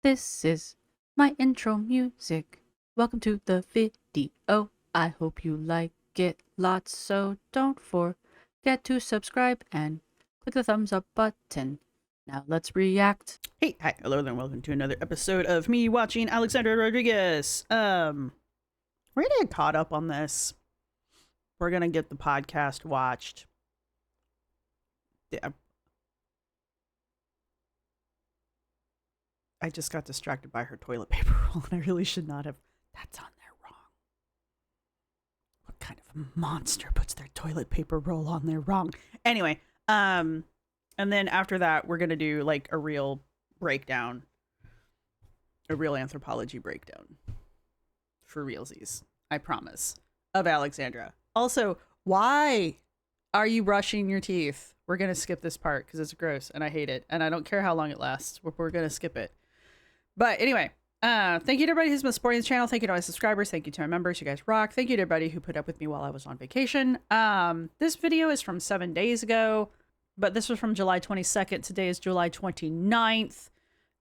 This is my intro music. Welcome to the video. I hope you like it lots, so don't forget to subscribe and click the thumbs up button. Now let's react. Hey, hi, hello there, and welcome to another episode of me watching Alexandra Rodriguez. We're gonna get caught up on this. We're gonna get the podcast watched. Yeah. I just got distracted by her toilet paper roll, and I really should not have. That's on there wrong. What kind of a monster puts their toilet paper roll on there wrong? Anyway, and then after that, we're gonna do like a real breakdown, a real anthropology breakdown for realsies, I promise, of Alexandra. Also, why are you brushing your teeth? We're gonna skip this part because it's gross and I hate it, and I don't care how long it lasts. We're gonna skip it. But anyway, thank you to everybody who's been supporting this channel. Thank you to my subscribers. Thank you to my members. You guys rock. Thank you to everybody who put up with me while I was on vacation. This video is from 7 days ago, but this was from July 22nd. Today is July 29th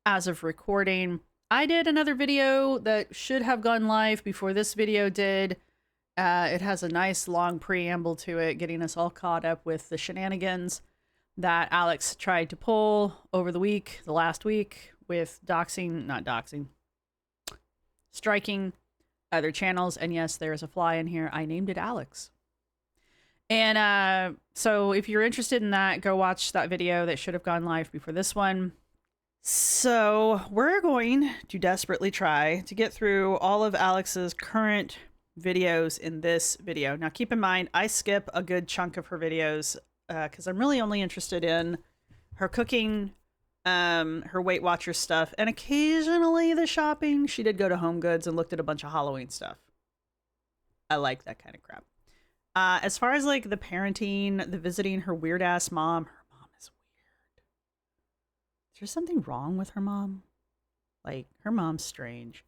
as of recording. I did another video that should have gone live before this video did. It has a nice long preamble to it, getting us all caught up with the shenanigans that Alex tried to pull over the last week, with striking other channels. And yes, there's a fly in here. I named it Alex. And so if you're interested in that, go watch that video that should have gone live before this one. So we're going to desperately try to get through all of Alex's current videos in this video. Now keep in mind, I skip a good chunk of her videos because I'm really only interested in her cooking, her Weight Watchers stuff, and occasionally the shopping. She did go to Home Goods and looked at a bunch of Halloween stuff. I like that kind of crap. As far as like the parenting, the visiting her weird ass mom, her mom is weird. Is there something wrong with her mom? Like, her mom's strange.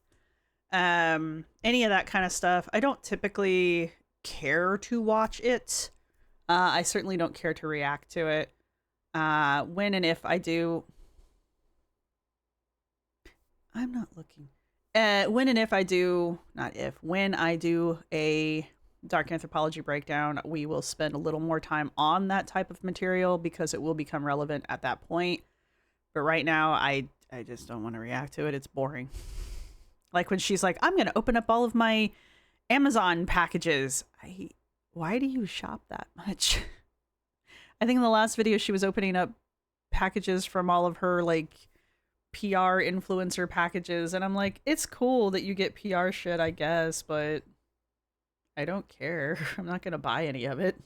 Any of that kind of stuff. I don't typically care to watch it. I certainly don't care to react to it. When and if I do, I'm not looking. When and if I do, not if, when I do a dark anthropology breakdown, we will spend a little more time on that type of material because it will become relevant at that point. But right now, I just don't want to react to it. It's boring. Like when she's like, I'm going to open up all of my Amazon packages. Why do you shop that much? I think in the last video, she was opening up packages from all of her like PR influencer packages. And I'm like, it's cool that you get PR shit, I guess, but I don't care. I'm not going to buy any of it.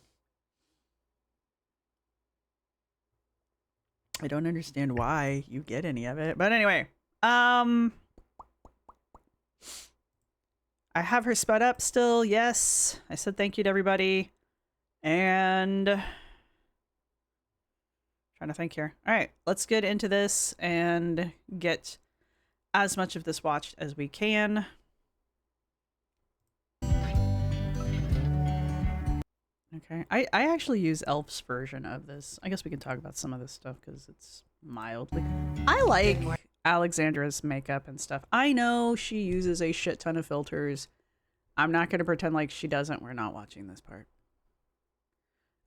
I don't understand why you get any of it. But anyway, I have her sped up still. Yes. I said thank you to everybody. And trying to think here. All right, let's get into this and get as much of this watched as we can. Okay, I actually use Elf's version of this. I guess we can talk about some of this stuff because it's mildly. I like Alexandra's makeup and stuff. I know she uses a shit ton of filters. I'm not going to pretend like she doesn't. We're not watching this part.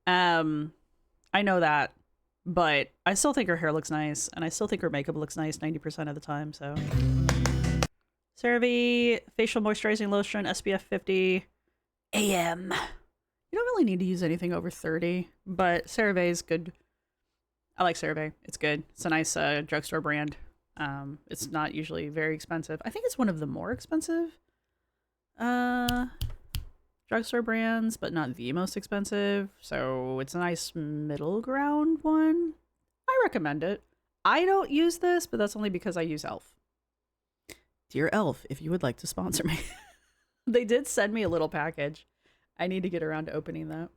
I know that, but I still think her hair looks nice, and I still think her makeup looks nice 90% of the time, so. CeraVe Facial Moisturizing Lotion, SPF 50 AM. You don't really need to use anything over 30, but CeraVe is good. I like CeraVe. It's good. It's a nice drugstore brand. It's not usually very expensive. I think it's one of the more expensive drugstore brands, but not the most expensive. So it's a nice middle ground one. I recommend it. I don't use this, but that's only because I use Elf. Dear Elf, if you would like to sponsor me. They did send me a little package. I need to get around to opening that.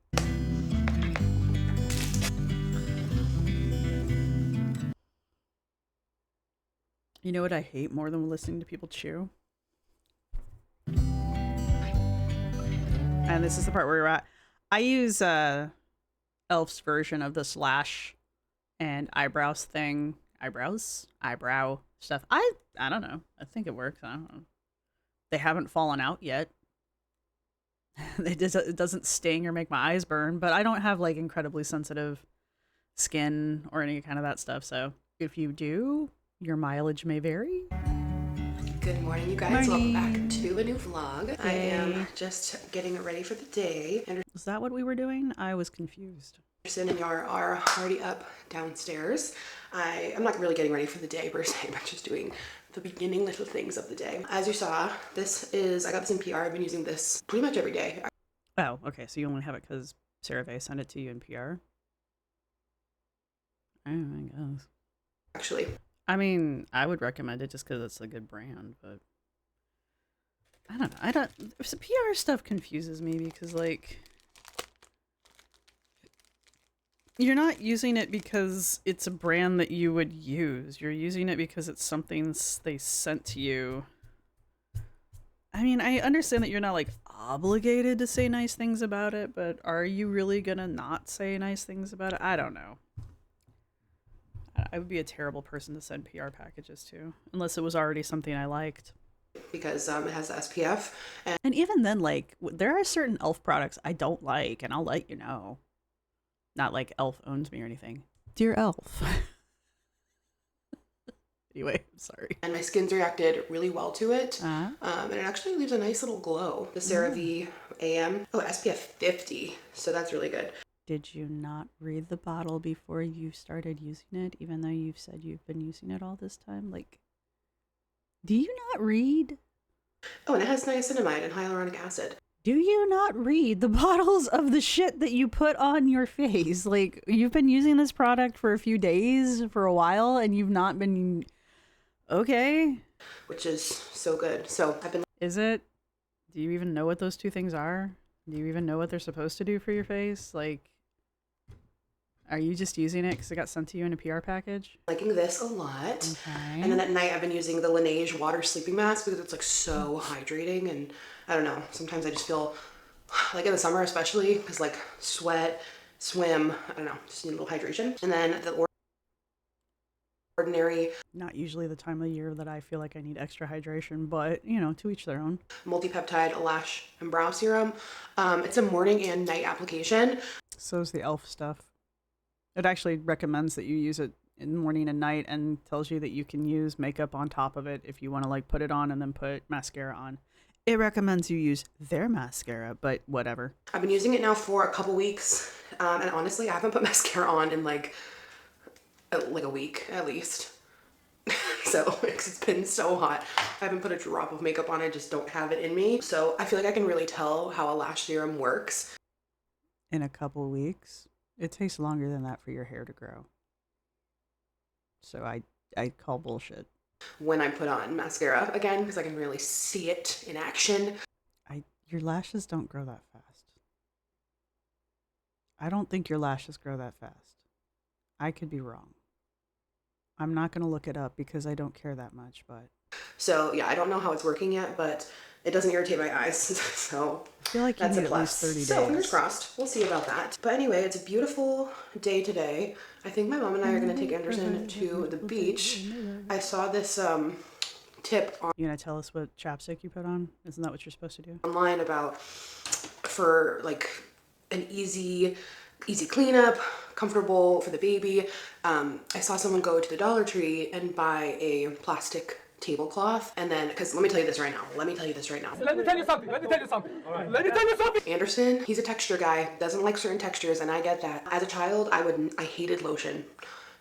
You know what I hate more than listening to people chew? And this is the part where we're at. I use Elf's version of this lash and eyebrow stuff. I don't know. I think it works. I don't know. They haven't fallen out yet. It doesn't sting or make my eyes burn, but I don't have like incredibly sensitive skin or any kind of that stuff. So if you do, your mileage may vary. Good morning, you guys. Morning. Welcome back to a new vlog. Yay. I am just getting ready for the day. Is that what we were doing? I was confused. Anderson and Yar are already up downstairs. I'm not really getting ready for the day per se, but just doing the beginning little things of the day. As you saw, I got this in PR. I've been using this pretty much every day. Oh, okay. So you only have it because Sarah Vay sent it to you in PR? Oh, I guess. Actually, I mean, I would recommend it just because it's a good brand, but I don't know. The PR stuff confuses me because, like, you're not using it because it's a brand that you would use. You're using it because it's something they sent to you. I mean, I understand that you're not, like, obligated to say nice things about it, but are you really gonna not say nice things about it? I don't know. I would be a terrible person to send PR packages to, unless it was already something I liked. because it has the SPF. And even then, like, there are certain e.l.f. products I don't like, and I'll let you know. Not like e.l.f. owns me or anything. Dear e.l.f. Anyway, I'm sorry. And my skin's reacted really well to it. Uh-huh. And it actually leaves a nice little glow. The CeraVe AM. Oh, SPF 50. So that's really good. Did you not read the bottle before you started using it, even though you've said you've been using it all this time? Like, do you not read? Oh, and it has niacinamide and hyaluronic acid. Do you not read the bottles of the shit that you put on your face? Like, you've been using this product for a few days, for a while, and you've not been... Okay. Which is so good. So I've been... Is it? Do you even know what those two things are? Do you even know what they're supposed to do for your face? Like, are you just using it because it got sent to you in a PR package? liking this a lot. Okay. And then at night I've been using the Laneige water sleeping mask because it's like so hydrating, and I don't know, sometimes I just feel like in the summer especially because like sweat, swim, I don't know, just need a little hydration. And then the ordinary Not usually the time of year that I feel like I need extra hydration, but, you know, to each their own. multi-peptide lash and brow serum. It's a morning and night application. So is the e.l.f. stuff. It actually recommends that you use it in the morning and night and tells you that you can use makeup on top of it if you want to, like, put it on and then put mascara on. It recommends you use their mascara, but whatever. I've been using it now for a couple weeks, and honestly I haven't put mascara on in like a week at least. So it's been so hot. I haven't put a drop of makeup on. I just don't have it in me. So I feel like I can really tell how a lash serum works. In a couple of weeks. It takes longer than that for your hair to grow. So I call bullshit. When I put on mascara again, because I can really see it in action. Your lashes don't grow that fast. I don't think your lashes grow that fast. I could be wrong. I'm not going to look it up because I don't care that much, but... So yeah, I don't know how it's working yet, but it doesn't irritate my eyes. So I feel like you that's need a at least plus. 30 days. So fingers crossed. We'll see about that. But anyway, it's a beautiful day today. I think my mom and I are going to take Anderson to the beach. I saw this tip You gonna tell us what chapstick you put on? Isn't that what you're supposed to do? online about for like an easy cleanup, comfortable for the baby. I saw someone go to the Dollar Tree and buy a plastic tablecloth, and then, because let me tell you this right now. Let me tell you something. Anderson, he's a texture guy, doesn't like certain textures, and I get that. As a child, I hated lotion.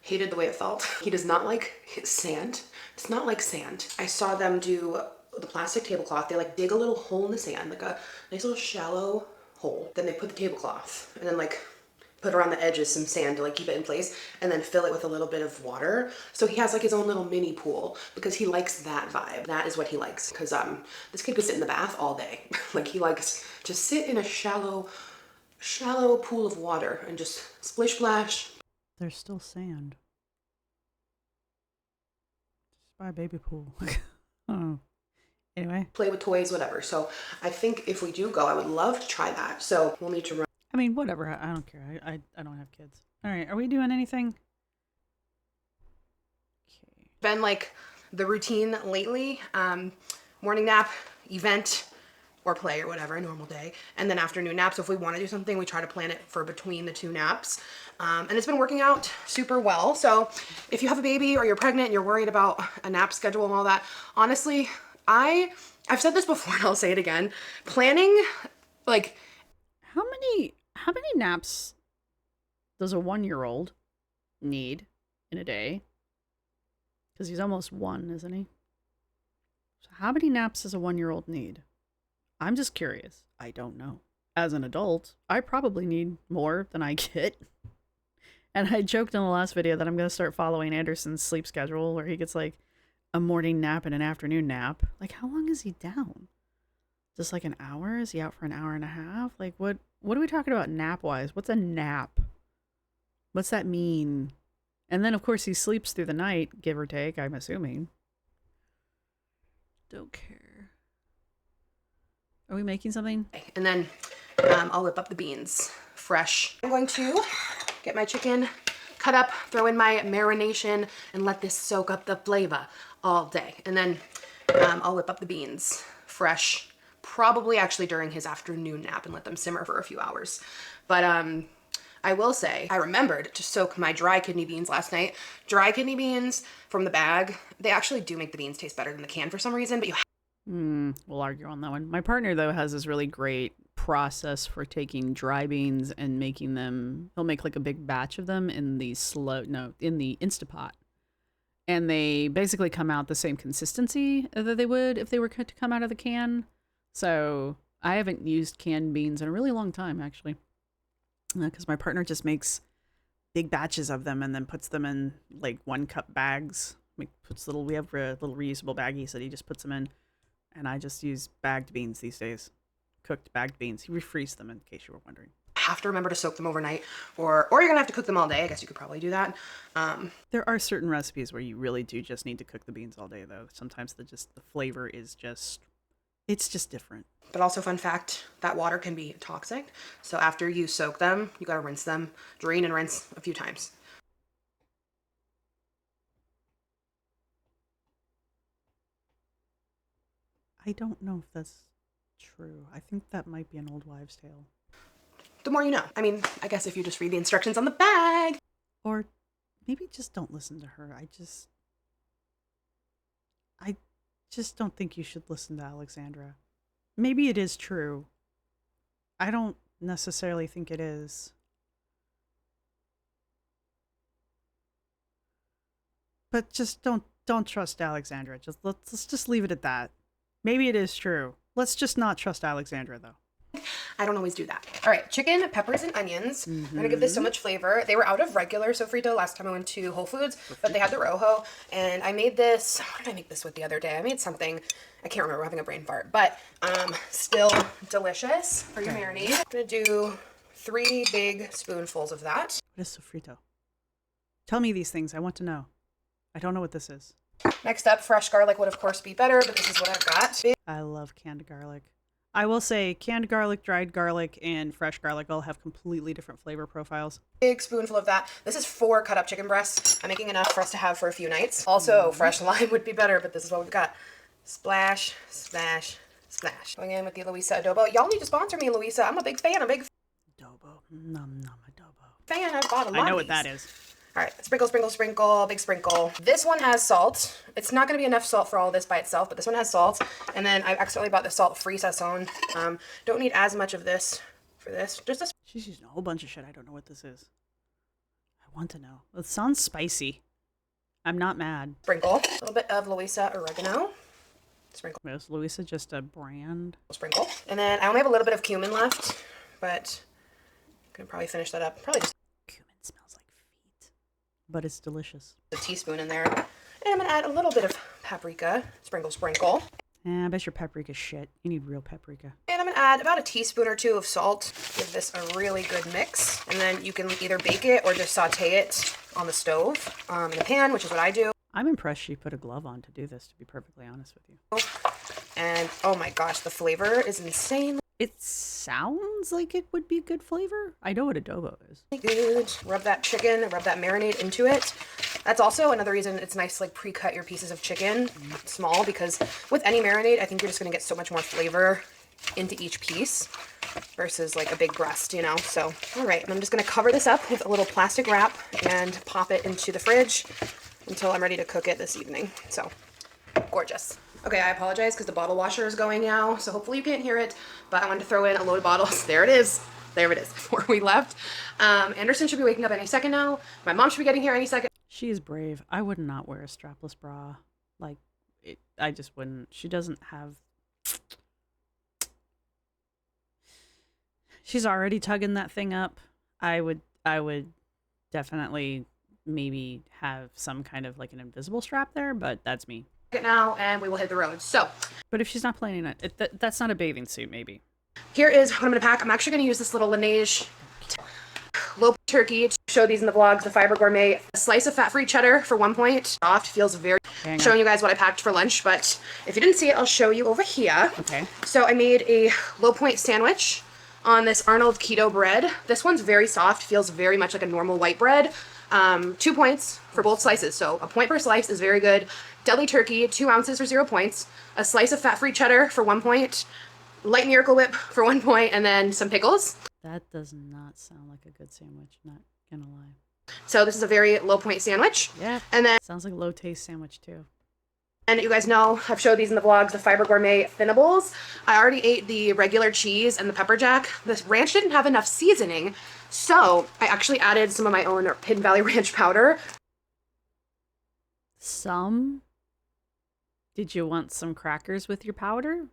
Hated the way it felt. He does not like sand. It's not like sand. I saw them do the plastic tablecloth. They like dig a little hole in the sand, like a nice little shallow hole. Then they put the tablecloth and then like put around the edges some sand to like keep it in place, and then fill it with a little bit of water. So he has like his own little mini pool because he likes that vibe. That is what he likes, because this kid could sit in the bath all day. Like he likes to sit in a shallow pool of water and just splish splash. There's still sand. Just buy a baby pool. Oh. Anyway. Play with toys, whatever. So I think if we do go, I would love to try that. So we'll need to run. I mean, whatever. I don't care. I don't have kids. All right. Are we doing anything? Okay. Been like the routine lately. Morning nap, event, or play or whatever, a normal day, and then afternoon nap. So if we want to do something, we try to plan it for between the 2 naps. And it's been working out super well. So if you have a baby or you're pregnant and you're worried about a nap schedule and all that, honestly, I've said this before and I'll say it again. Planning, like, How many naps does a 1-year-old need in a day? Because he's almost 1, isn't he? So how many naps does a 1-year-old need? I'm just curious. I don't know. As an adult, I probably need more than I get. And I joked in the last video that I'm going to start following Anderson's sleep schedule where he gets like a morning nap and an afternoon nap. Like, how long is he down? Just like an hour? Is he out for an hour and a half? Like, what are we talking about nap-wise? What's a nap? What's that mean? And then, of course, he sleeps through the night, give or take, I'm assuming. Don't care. Are we making something? and then I'll whip up the beans fresh. I'm going to get my chicken cut up, throw in my marination, and let this soak up the flavor all day. And then I'll whip up the beans fresh, probably actually during his afternoon nap, and let them simmer for a few hours. But I will say, I remembered to soak my dry kidney beans last night. Dry kidney beans from the bag, they actually do make the beans taste better than the can for some reason, but you We'll argue on that one. My partner, though, has this really great process for taking dry beans and making them. He'll make like a big batch of them in the in the Instapot. And they basically come out the same consistency that they would if they were to come out of the can. So I haven't used canned beans in a really long time, actually. Because my partner just makes big batches of them and then puts them in like 1-cup bags. We have little reusable baggies that he just puts them in. And I just use bagged beans these days. Cooked bagged beans. He refreezes them in case you were wondering. have to remember to soak them overnight, or you're gonna have to cook them all day. I guess you could probably do that. There are certain recipes where you really do just need to cook the beans all day, though. Sometimes the flavor is just different. But also, fun fact, that water can be toxic. So after you soak them, you gotta rinse them, drain and rinse a few times. I don't know if that's true. I think that might be an old wives' tale. The more you know. I mean, I guess if you just read the instructions on the bag. Or maybe just don't listen to her. I just don't think you should listen to Alexandra. Maybe it is true. I don't necessarily think it is. But just don't trust Alexandra. Let's just leave it at that. Maybe it is true. Let's just not trust Alexandra, though. I don't always do that. All right, chicken, peppers, and onions. I'm gonna give this so much flavor. They were out of regular sofrito last time I went to Whole Foods, but they had the Rojo, and I made this. What did I make this with the other day? I made something. I can't remember. I'm having a brain fart, but still delicious for your marinade. I'm gonna do 3 big spoonfuls of that. What is sofrito? Tell me these things. I want to know. I don't know what this is. Next up, fresh garlic would of course be better, but this is what I've got. I love canned garlic. I will say canned garlic, dried garlic, and fresh garlic all have completely different flavor profiles. Big spoonful of that. This is 4 cut up chicken breasts. I'm making enough for us to have for a few nights. Also, fresh lime would be better, but this is what we've got. Splash, splash, splash. Going in with the Luisa adobo. Y'all need to sponsor me, Luisa. I'm a big fan. Adobo. Nom nom adobo. Fan. I've bought a lot. I know of what these. that is. All right, sprinkle, sprinkle, sprinkle, big sprinkle. This one has salt. It's not gonna be enough salt for all this by itself, but this one has salt. And then I accidentally bought the salt-free sazon. Don't need as much of this for this. Just a She's using a whole bunch of shit. I don't know what this is. I want to know. It sounds spicy. I'm not mad. sprinkle. A little bit of Luisa oregano. Sprinkle, Is Luisa just a brand? sprinkle. And then I only have a little bit of cumin left, but I can probably finish that up. Probably just Cumin smells like feet. But it's delicious. a teaspoon in there. And I'm gonna add a little bit of paprika. Sprinkle, sprinkle. I bet your paprika's shit. You need real paprika. And I'm gonna add about a teaspoon or 2 of salt. Give this a really good mix. And then you can either bake it or just saute it on the stove, in the pan, which is what I do. I'm impressed she put a glove on to do this, to be perfectly honest with you. And oh my gosh, the flavor is insane. It sounds like it would be good flavor. I know what adobo is. Good. Rub that chicken, rub that marinade into it. That's also another reason it's nice to like pre-cut your pieces of chicken small, because with any marinade, I think you're just gonna get so much more flavor into each piece versus like a big breast, you know? So, all right, I'm just gonna cover this up with a little plastic wrap and pop it into the fridge until I'm ready to cook it this evening. So, gorgeous. Okay, I apologize because the bottle washer is going now, so hopefully you can't hear it, but I wanted to throw in a load of bottles. There it is. There it is before we left. Anderson should be waking up any second now. My mom should be getting here any second. She is brave. I would not wear a strapless bra. Like, I just wouldn't. She doesn't have... She's already tugging that thing up. I would definitely maybe have some kind of like an invisible strap there, but that's me. Now, and we will hit the road. So, but if she's not planning it, that's not a bathing suit, maybe. Here is what I'm going to pack. I'm actually going to use this little Laneige low turkey to show these in the vlogs, the Fiber Gourmet. A slice of fat-free cheddar for 1 point. Soft, feels very... Showing you guys what I packed for lunch, but if you didn't see it, I'll show you over here. Okay. So I made a low point sandwich on this Arnold keto bread. This one's very soft, feels very much like a normal white bread. 2 points for both slices, so a point per slice is very good. Deli turkey, 2 ounces for 0 points. A slice of fat-free cheddar for 1 point. Light Miracle Whip for 1 point, and then some pickles. That does not sound like a good sandwich, not gonna lie. So this is a very low point sandwich. Yeah. And then sounds like a low taste sandwich too. And you guys know, I've showed these in the vlogs, the Fiber Gourmet Thinables. I already ate the regular cheese and the pepper jack. The ranch didn't have enough seasoning, so I actually added some of my own Hidden Valley Ranch powder. Some? Did you want some crackers with your powder?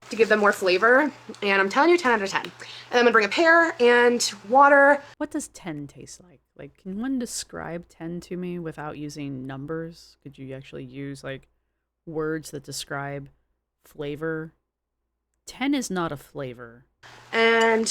To give them more flavor, and I'm telling you, 10 out of 10. And I'm gonna bring a pear and water. What does 10 taste like? Like, can one describe 10 to me without using numbers? Could you actually use, like, words that describe flavor? 10 is not a flavor. And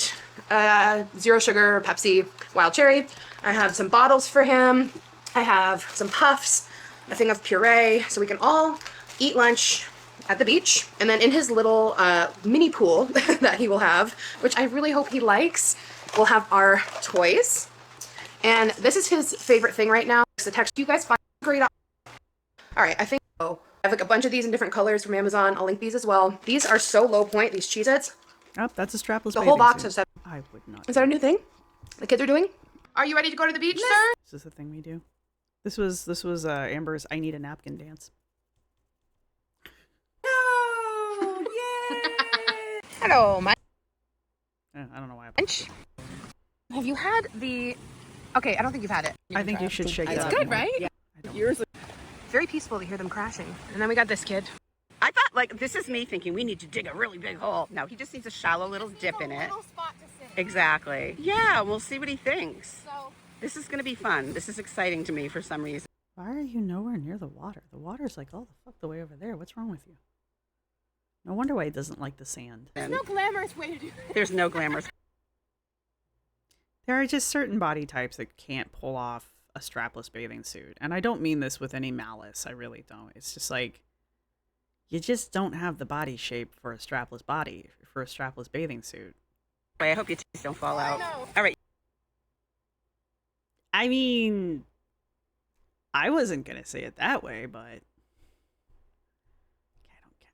0 sugar Pepsi Wild Cherry. I have some bottles for him. I have some puffs, a thing of puree, so we can all eat lunch at the beach. And then in his little mini pool that he will have, which I really hope he likes, we'll have our toys. And this is his favorite thing right now. It's the text. You guys find great. All right, I think I have like a bunch of these in different colors from Amazon. I'll link these as well. These are so low point, these Cheez-Its. Oh, that's a strapless The whole box suit. of 7. I would not. Is that a new thing the kids are doing? Are you ready to go to the beach, sir? Is this a thing we do? This was Amber's I Need a Napkin dance. Oh, yay! Hello, my I don't know why. Have you had the... Okay, I don't think you've had it. I think you should shake it It's up good, more. right? Yeah. Very peaceful to hear them crashing. And then we got this kid. I thought, like, this is me thinking we need to dig a really big hole. No, he just needs a shallow little dip in it. Spot to sit. Exactly. Yeah, we'll see what he thinks. So This is going to be fun. This is exciting to me for some reason. Why are you nowhere near the water? The water's like all the fuck the way over there. What's wrong with you? No wonder why he doesn't like the sand. And no glamorous way to do it. there's no glamorous. There are just certain body types that can't pull off a strapless bathing suit. And I don't mean this with any malice. I really don't. It's just like, you just don't have the body shape for a strapless body, for a strapless bathing suit. I hope your teeth don't fall out. know. All right. I mean, I wasn't going to say it that way, but I don't care.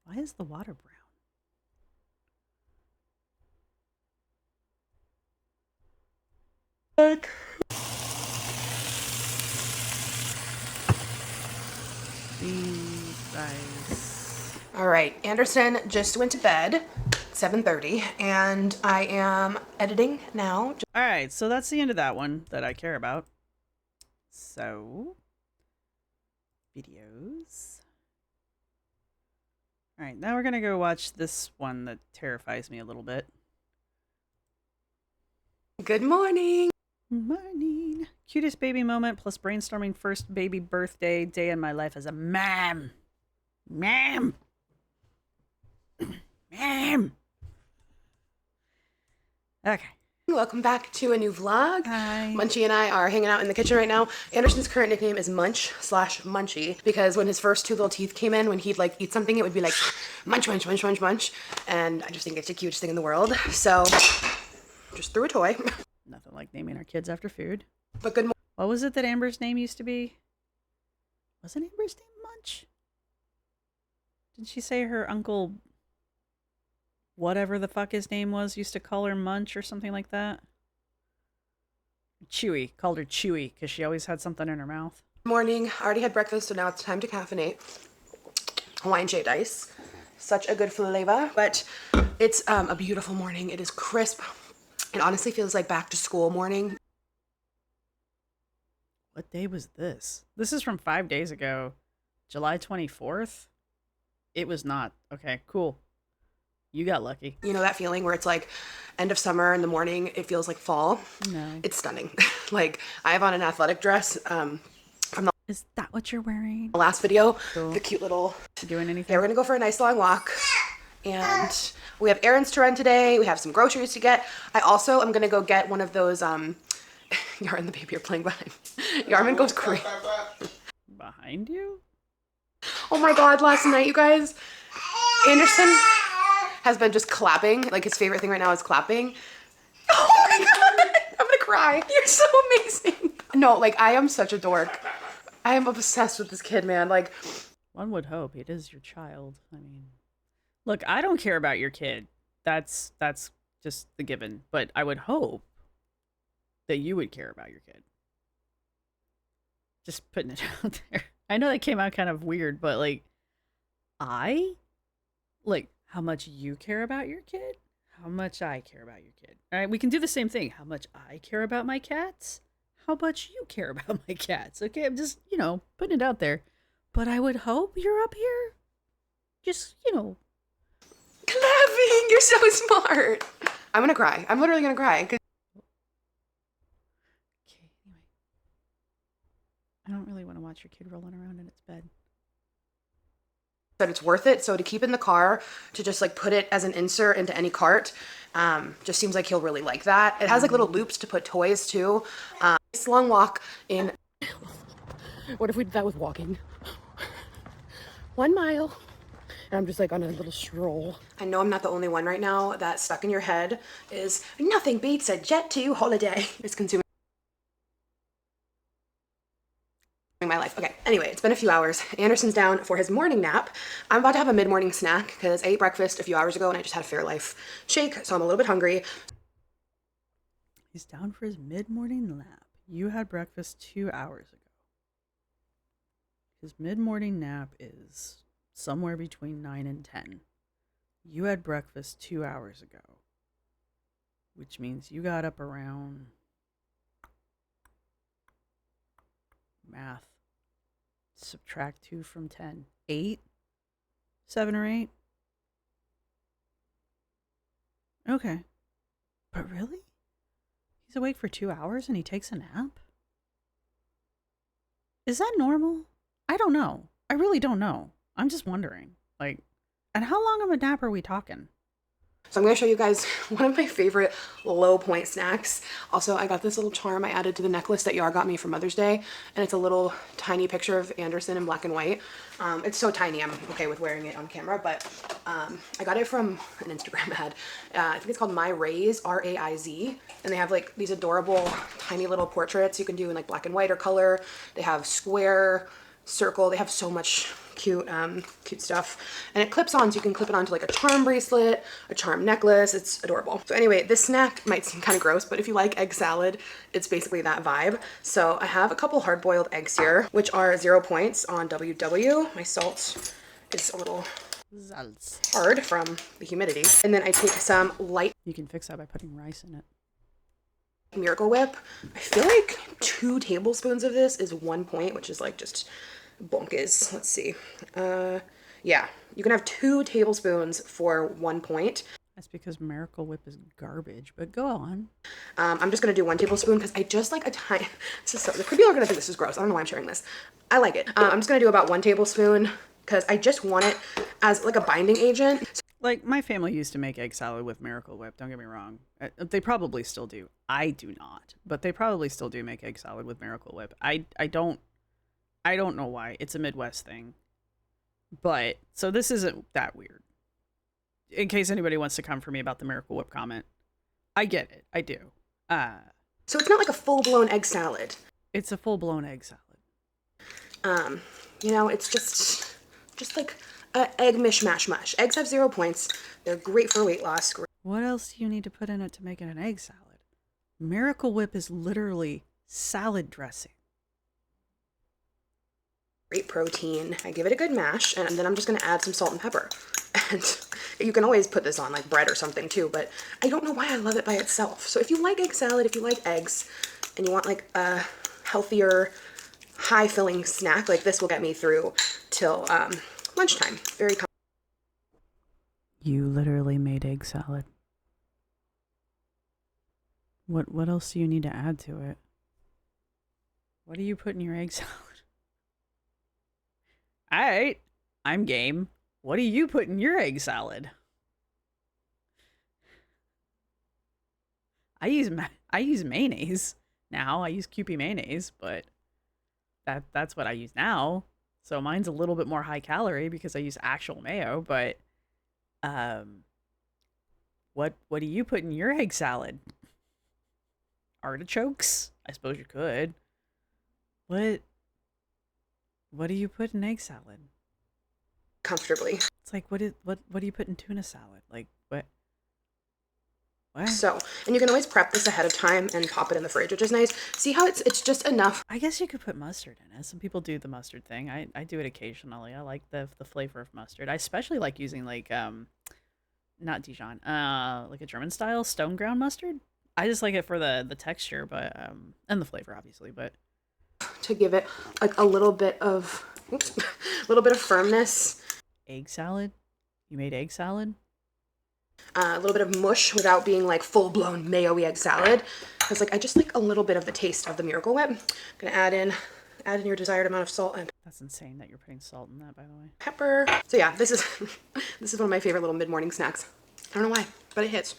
Why is the water brown? These guys. All right, Anderson just went to bed, 7:30, and I am editing now. All right, so that's the end of that one that I care about. So, videos. All right, now we're going to go watch this one that terrifies me a little bit. Good morning. Morning. Cutest baby moment plus brainstorming first baby birthday day in my life as a mom. Mom. Mom. Okay. Welcome back to a new vlog. Hi. Munchie and I are hanging out in the kitchen right now. Anderson's current nickname is Munch/Munchie because when his first 2 little teeth came in, when he'd like eat something, it would be like munch, munch, munch, munch, munch. And I just think it's the cutest thing in the world. So just threw a toy. Nothing like like naming our kids after food. But good morning. What was it that Amber's name used to be? Wasn't Amber's name Munch? Did she say her uncle, whatever the fuck his name was, used to call her Munch or something like that? Chewy. Called her Chewy because she always had something in her mouth. Morning. I already had breakfast, so now it's time to caffeinate. Hawaiian shaved ice. Such a good flavor. But it's a beautiful morning. It is crisp. It honestly feels like back to school morning. What day was this? This is from 5 days ago. July 24th? It was not. Okay, cool. You got lucky. You know that feeling where it's like end of summer in the morning, it feels like fall? No. It's stunning. Like, I have on an athletic dress from the Is that what you're wearing? last video. Cool. The cute little... Doing anything? Yeah, we're gonna go for a nice long walk. And we have errands to run today. We have some groceries to get. I also am gonna go get one of those, Yar and the baby are playing behind. Yarman goes crazy. Behind you? Oh my God, last night, you guys, Anderson has been just clapping. Like, his favorite thing right now is clapping. Oh my God, I'm gonna cry. You're so amazing. No, like, I am such a dork. I am obsessed with this kid, man. Like, One would hope. It is your child. I mean, look, I don't care about your kid. That's just the given. But I would hope that you would care about your kid. Just putting it out there. I know that came out kind of weird, but like how much you care about your kid, how much I care about your kid. All right, we can do the same thing. How much I care about my cats, how much you care about my cats. Okay, I'm just, putting it out there. But I would hope you're up here. Just, clapping. You're so smart. I'm gonna cry. I'm literally gonna cry. Okay, anyway. I don't really want to watch your kid rolling around in its bed. That it's worth it. So to keep in the car, to just like put it as an insert into any cart, just seems like he'll really like that. It has like little loops to put toys too. It's a long walk in. What if we did that with walking? 1 mile. And I'm just like on a little stroll. I know I'm not the only one right now that stuck in your head is nothing beats a Jet2 holiday. It's consuming my life. Okay, anyway, it's been a few hours. Anderson's down for his morning nap. I'm about to have a mid-morning snack because I ate breakfast a few hours ago and I just had a Fairlife shake, so I'm a little bit hungry. He's down for his mid-morning nap. You had breakfast 2 hours ago. His mid-morning nap is somewhere between 9 and 10. You had breakfast 2 hours ago, which means you got up around math. Subtract 2 from 10. 8? 7 or 8? Okay. But really? He's awake for 2 hours and he takes a nap? Is that normal? I don't know. I really don't know. I'm just wondering. Like, and how long of a nap are we talking? So I'm going to show you guys one of my favorite low point snacks. Also, I got this little charm I added to the necklace that Yar got me for Mother's Day. And it's a little tiny picture of Anderson in black and white. It's so tiny, I'm okay with wearing it on camera, but I got it from an Instagram ad. I think it's called My Raiz, R-A-I-Z. And they have like these adorable tiny little portraits you can do in like black and white or color. They have square, circle. They have so much cute stuff, and it clips on, so you can clip it onto like a charm bracelet, a charm necklace. It's adorable. So anyway, this snack might seem kind of gross, but if you like egg salad, it's basically that vibe. So I have a couple hard-boiled eggs here, which are 0 points on WW. My salt is a little hard from the humidity, and then I take some light. You can fix that by putting rice in it. Miracle Whip. I feel like 2 tablespoons of this is 1 point, which is like just bonkers. Let's see. Yeah, you can have 2 tablespoons for 1 point. That's because Miracle Whip is garbage, but go on. I'm just gonna do 1 tablespoon because I just like a tiny. This is so. The people are gonna think this is gross. I don't know why I'm sharing this. I like it. I'm just gonna do about 1 tablespoon because I just want it as like a binding agent. Like, my family used to make egg salad with Miracle Whip, don't get me wrong. They probably still do. I do not, but they probably still do make egg salad with Miracle Whip. I don't know why. It's a Midwest thing. But, so this isn't that weird. In case anybody wants to come for me about the Miracle Whip comment. I get it. I do. So it's not like a full-blown egg salad. It's a full-blown egg salad. You know, it's just like an egg mishmash mush. Eggs have 0 points. They're great for weight loss. What else do you need to put in it to make it an egg salad? Miracle Whip is literally salad dressing. Great protein. I give it a good mash, and then I'm just going to add some salt and pepper. And you can always put this on like bread or something too, but I don't know why I love it by itself. So if you like egg salad, if you like eggs, and you want like a healthier, high-filling snack, like this will get me through till lunchtime. Very You literally made egg salad. What else do you need to add to it? What do you put in your egg salad? Alright, I'm game. What do you put in your egg salad? I use mayonnaise now. I use Kewpie mayonnaise, but that's what I use now. So mine's a little bit more high calorie because I use actual mayo, but what do you put in your egg salad? Artichokes? I suppose you could. What do you put in egg salad? comfortably. It's like what do you put in tuna salad? Like what? So, and you can always prep this ahead of time and pop it in the fridge, which is nice. See how it's just enough. I guess you could put mustard in it. Some people do the mustard thing. I do it occasionally. I like the flavor of mustard. I especially like using like not Dijon, like a German style stone ground mustard. I just like it for the texture, but and the flavor obviously, but To give it like a little bit of, oops, a little bit of firmness. Egg salad? You made egg salad? A little bit of mush without being like full-blown mayo-y egg salad. Because like I just like a little bit of the taste of the Miracle Whip. I'm gonna add in your desired amount of salt and That's insane that you're putting salt in that, by the way. pepper. So yeah, this is this is one of my favorite little mid-morning snacks. I don't know why, but it hits.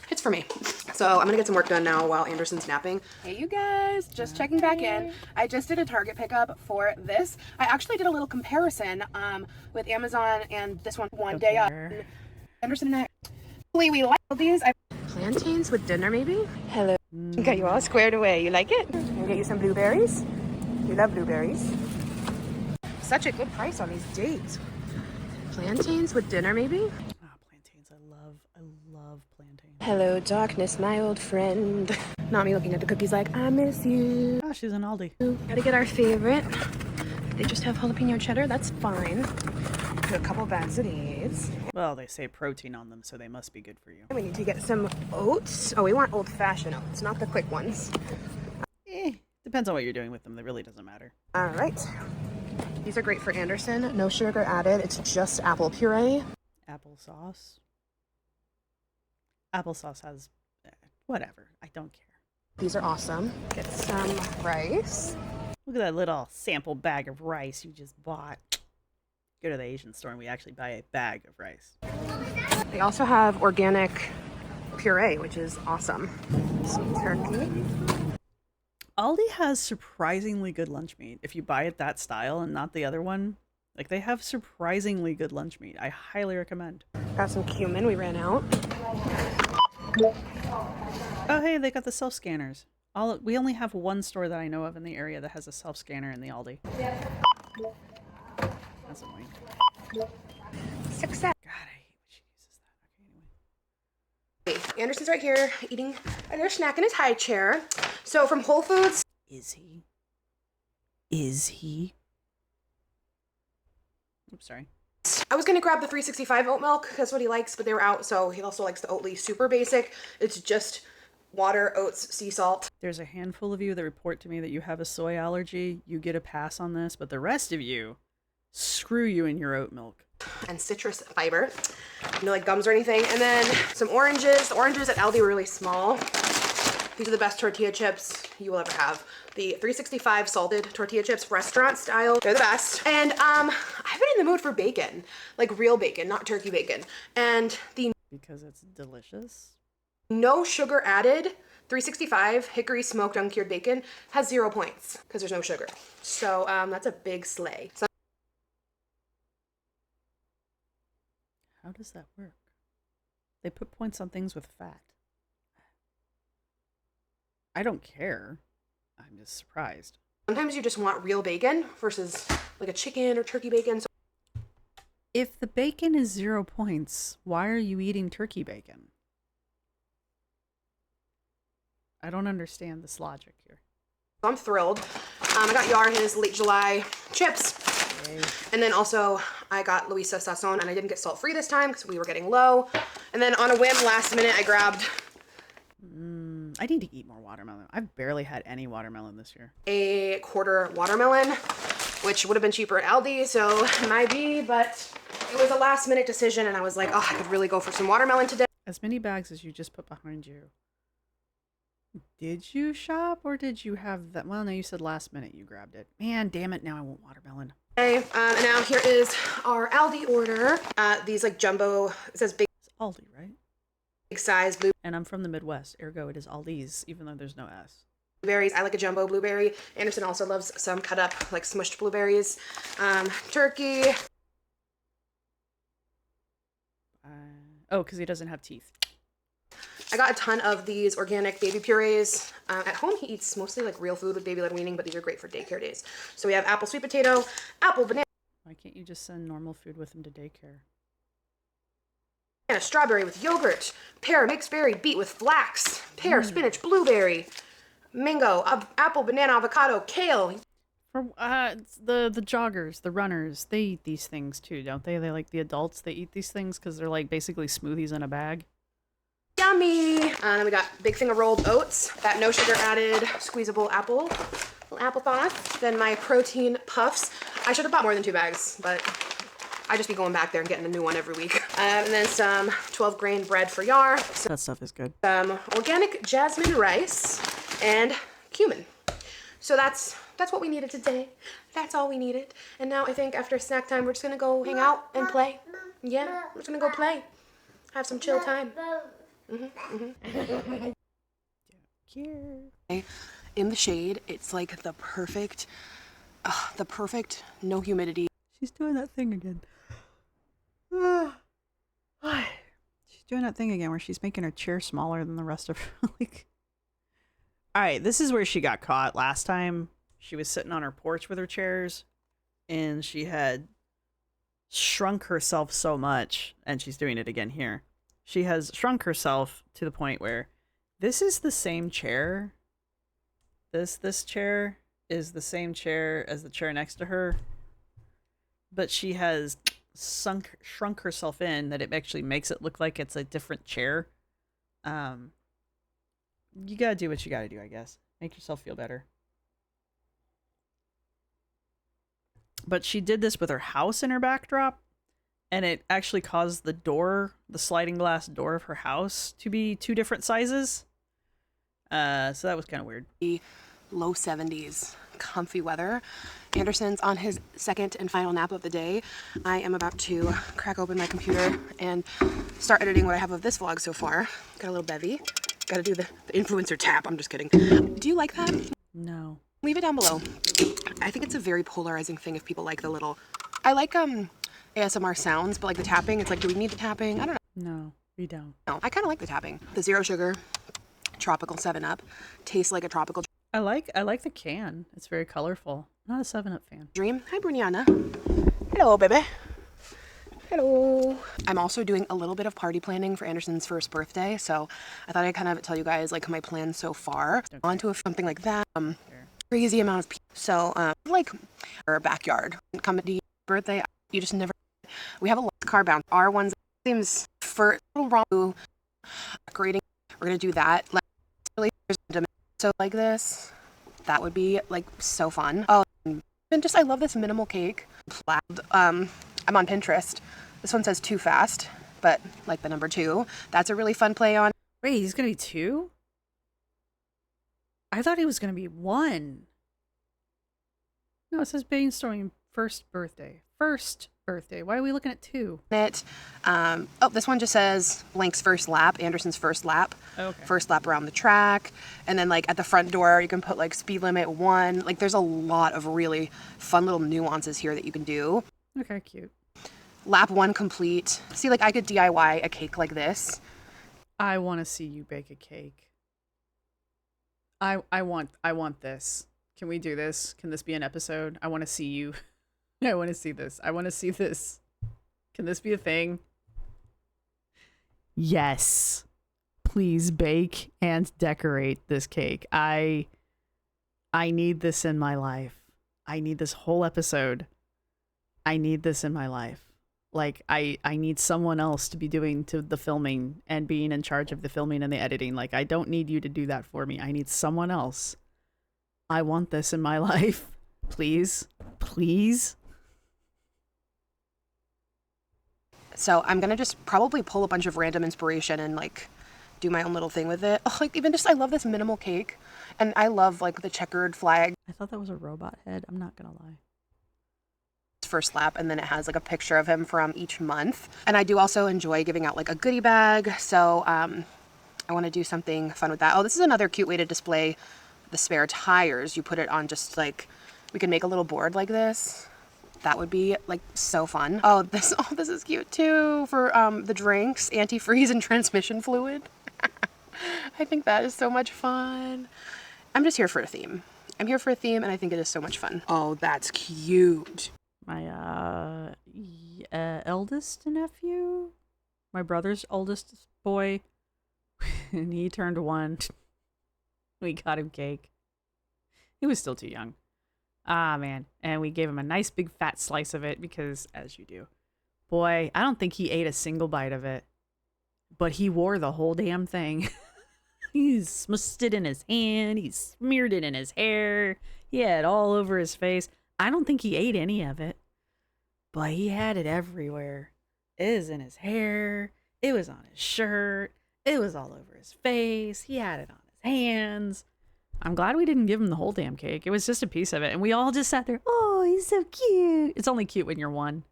Hits for me. So I'm gonna get some work done now while Anderson's napping. Hey you guys, just checking back in. I just did a Target pickup for this. I actually did a little comparison with Amazon and this one day up. Anderson and I, we like these. Plantains with dinner maybe? Hello. Got you all squared away. You like it? Can I get you some blueberries? You love blueberries. Such a good price on these dates. Plantains with dinner maybe? Ah, plantains. I love plantains. Hello darkness, my old friend. Not me looking at the cookies like, I miss you. Oh, she's an Aldi. Gotta get our favorite. They just have jalapeno cheddar, that's fine. Do a couple bags of these. Well, they say protein on them, so they must be good for you. And we need to get some oats. Oh, we want old-fashioned oats, not the quick ones. Depends on what you're doing with them. It really doesn't matter. All right. These are great for Anderson. No sugar added. It's just apple puree. Applesauce. Applesauce has whatever. I don't care. These are awesome. Get some rice. Look at that little sample bag of rice you just bought. Go to the Asian store and we actually buy a bag of rice. They also have organic puree, which is awesome. Some turkey. Aldi has surprisingly good lunch meat. If you buy it that style and not the other one, like they have surprisingly good lunch meat. I highly recommend. Got some cumin. We ran out. Oh, hey, they got the self scanners. We only have one store that I know of in the area that has a self scanner in the Aldi. That's annoying. Success. God, I hate when she uses that. Okay, anyway. Anderson's right here eating another snack in his high chair. So from Whole Foods. Is he? Is he? Oops, sorry. I was gonna grab the 365 oat milk. That's what he likes, but they were out. So he also likes the Oatly Super Basic. It's just water, oats, sea salt. There's a handful of you that report to me that you have a soy allergy. You get a pass on this, but the rest of you, screw you in your oat milk. And citrus fiber. No like gums or anything. And then some oranges. The oranges at Aldi were really small. These are the best tortilla chips you will ever have. The 365 salted tortilla chips, restaurant style. They're the best. And I've been in the mood for bacon. Like real bacon, not turkey bacon. And the Because it's delicious. no sugar added 365 hickory smoked uncured bacon has 0 points because there's no sugar. So that's a big slay. So How does that work? They put points on things with fat. I don't care. I'm just surprised. Sometimes you just want real bacon versus like a chicken or turkey bacon. So If the bacon is 0 points, why are you eating turkey bacon? I don't understand this logic here. I'm thrilled. I got Yar his late July chips. Yay. And then also I got Luisa Sazon, and I didn't get salt-free this time because we were getting low. And then on a whim, last minute, I grabbed I need to eat more watermelon. I've barely had any watermelon this year. a quarter watermelon, which would have been cheaper at Aldi, so might be, but it was a last minute decision, and I was like, oh, I could really go for some watermelon today. As many bags as you just put behind you. Did you shop or did you have that? Well, no, you said last minute you grabbed it. Man, damn it. Now I want watermelon. And now here is our Aldi order. These like jumbo, it says big It's Aldi, right? size And I'm from the Midwest, ergo it is Aldi's, even though there's no S. blueberries. I like a jumbo blueberry. Anderson also loves some cut up, like smushed blueberries. Turkey. Oh, because he doesn't have teeth. I got a ton of these organic baby purees. At home, he eats mostly like real food with baby-led weaning, but these are great for daycare days. So we have apple sweet potato, apple banana, Why can't you just send normal food with him to daycare? strawberry with yogurt, pear, mixed berry, beet with flax, pear, spinach, blueberry, mango, apple, banana, avocado, kale. For the joggers, the runners, they eat these things too, don't they? They like the adults, they eat these things because they're like basically smoothies in a bag. Yummy! And then we got big thing of rolled oats, that no sugar added squeezable apple, little applesauce. Then my protein puffs. I should have bought more than 2 bags, but I just be going back there and getting a new one every week. And then some 12 grain bread for Yar, That stuff is good. some organic jasmine rice, and cumin. So that's what we needed today. That's all we needed. And now I think after snack time, we're just gonna go hang out and play. Yeah, we're just gonna go play. Have some chill time. Here. In the shade, it's like the perfect no humidity. She's doing that thing again. She's doing that thing again where she's making her chair smaller than the rest of her. Like, all right, this is where she got caught last time. She was sitting on her porch with her chairs, and she had shrunk herself so much, and she's doing it again here. She has shrunk herself to the point where this is the same chair. This chair is the same chair as the chair next to her, but she has shrunk herself in that it actually makes it look like it's a different chair. You gotta do what you gotta do, I guess. Make yourself feel better. But she did this with her house in her backdrop, and it actually caused the sliding glass door of her house to be 2 different sizes. So that was kind of weird. Low 70s, comfy weather. Anderson's on his second and final nap of the day. I am about to crack open my computer and start editing what I have of this vlog so far. Got a little bevy. Gotta do the influencer tap. I'm just kidding. Do you like that? No. Leave it down below. I think it's a very polarizing thing if people like the little... I like ASMR sounds, but like the tapping, it's like, do we need the tapping? I don't know. No, we don't. No, I kind of like the tapping. The 0 sugar tropical 7-Up tastes like a tropical I like the can. It's very colorful. I'm not a 7-Up fan. dream. Hi, Bruniana. Hello, baby. Hello. I'm also doing a little bit of party planning for Anderson's first birthday, so I thought I'd kind of tell you guys like my plans so far. Okay. On to something like that. Crazy amount of people. So, like our backyard. Come to birthday, you just never. We have a lot of car bound. Our ones seems for a little wrong to decorating. We're gonna do that. Like, really, so like this, that would be like so fun. Oh, and just I love this minimal cake. I'm on Pinterest. This one says too fast, but like the number 2. That's a really fun play on. Wait, he's gonna be 2? I thought he was gonna be 1. No, it says brainstorming first birthday. First birthday. Why are we looking at 2? It. This one just says Blank's first lap, Anderson's first lap. Okay. First lap around the track. And then like at the front door, you can put like speed limit 1. Like there's a lot of really fun little nuances here that you can do. Okay, cute. Lap 1 complete. See, like I could DIY a cake like this. I want to see you bake a cake. I want this. Can we do this? Can this be an episode? I want to see you. I want to see this. I want to see this. Can this be a thing? Yes. Please bake and decorate this cake. I need this in my life. I need this whole episode. I need this in my life. Like, I need someone else to be doing the filming and being in charge of the filming and the editing. Like, I don't need you to do that for me. I need someone else. I want this in my life. Please. Please. So I'm gonna just probably pull a bunch of random inspiration and like do my own little thing with it. Oh, like even just I love this minimal cake, and I love like the checkered flag I thought that was a robot head. I'm not gonna lie. first lap, and then it has like a picture of him from each month. And I do also enjoy giving out like a goodie bag. So I want to do something fun with that. Oh, this is another cute way to display the spare tires. You put it on just like, we can make a little board like this. That would be like so fun. Oh, this is cute too for the drinks, antifreeze and transmission fluid. I think that is so much fun. I'm just here for a theme. I'm here for a theme, and I think it is so much fun. Oh, that's cute. My eldest nephew, my brother's oldest boy, and he turned 1. We got him cake. He was still too young. Ah, man. And we gave him a nice big fat slice of it because, as you do. Boy, I don't think he ate a single bite of it. But he wore the whole damn thing. He smushed it in his hand. He smeared it in his hair. He had it all over his face. I don't think he ate any of it. But he had it everywhere. It was in his hair. It was on his shirt. It was all over his face. He had it on his hands. I'm glad we didn't give him the whole damn cake. It was just a piece of it. And we all just sat there, oh, he's so cute. It's only cute when you're 1.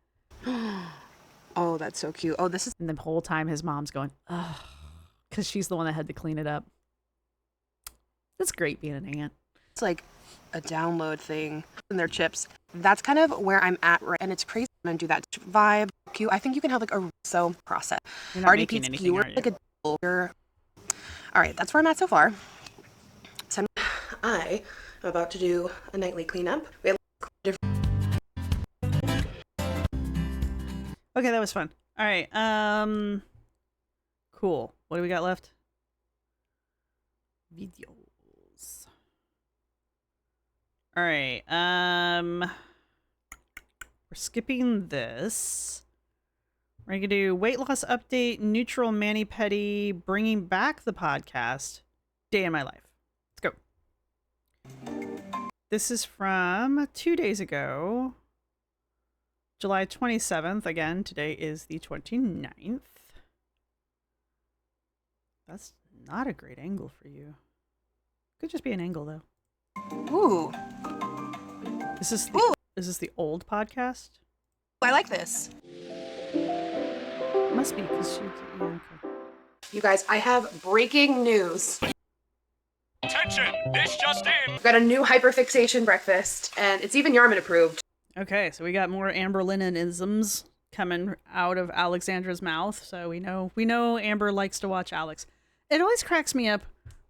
Oh, that's so cute. Oh, this is... And the whole time his mom's going, ugh, because she's the one that had to clean it up. It's great being an aunt. It's like a download thing and their chips. That's kind of where I'm at, right? And it's crazy. I'm gonna do that vibe. Cute. I think you can have like a so process. You're not making pizza, anything, are you? like a all right, that's where I'm at so far. So I am about to do a nightly cleanup. We have Okay, that was fun. All right. Cool. What do we got left? Videos. All right. We're skipping this. We're gonna do weight loss update, neutral mani-pedi, bringing back the podcast, day in my life. Let's go. This is from 2 days ago. July 27th. Again, today is the 29th. That's not a great angle for you. Could just be an angle, though. ooh, Is this the old podcast? I like this. Must be, because yeah, okay. You guys, I have breaking news. Attention! This just in! I've got a new hyperfixation breakfast, and it's even Yarman approved. Okay, so we got more Amber Linen-isms coming out of Alexandra's mouth. So we know Amber likes to watch Alex. It always cracks me up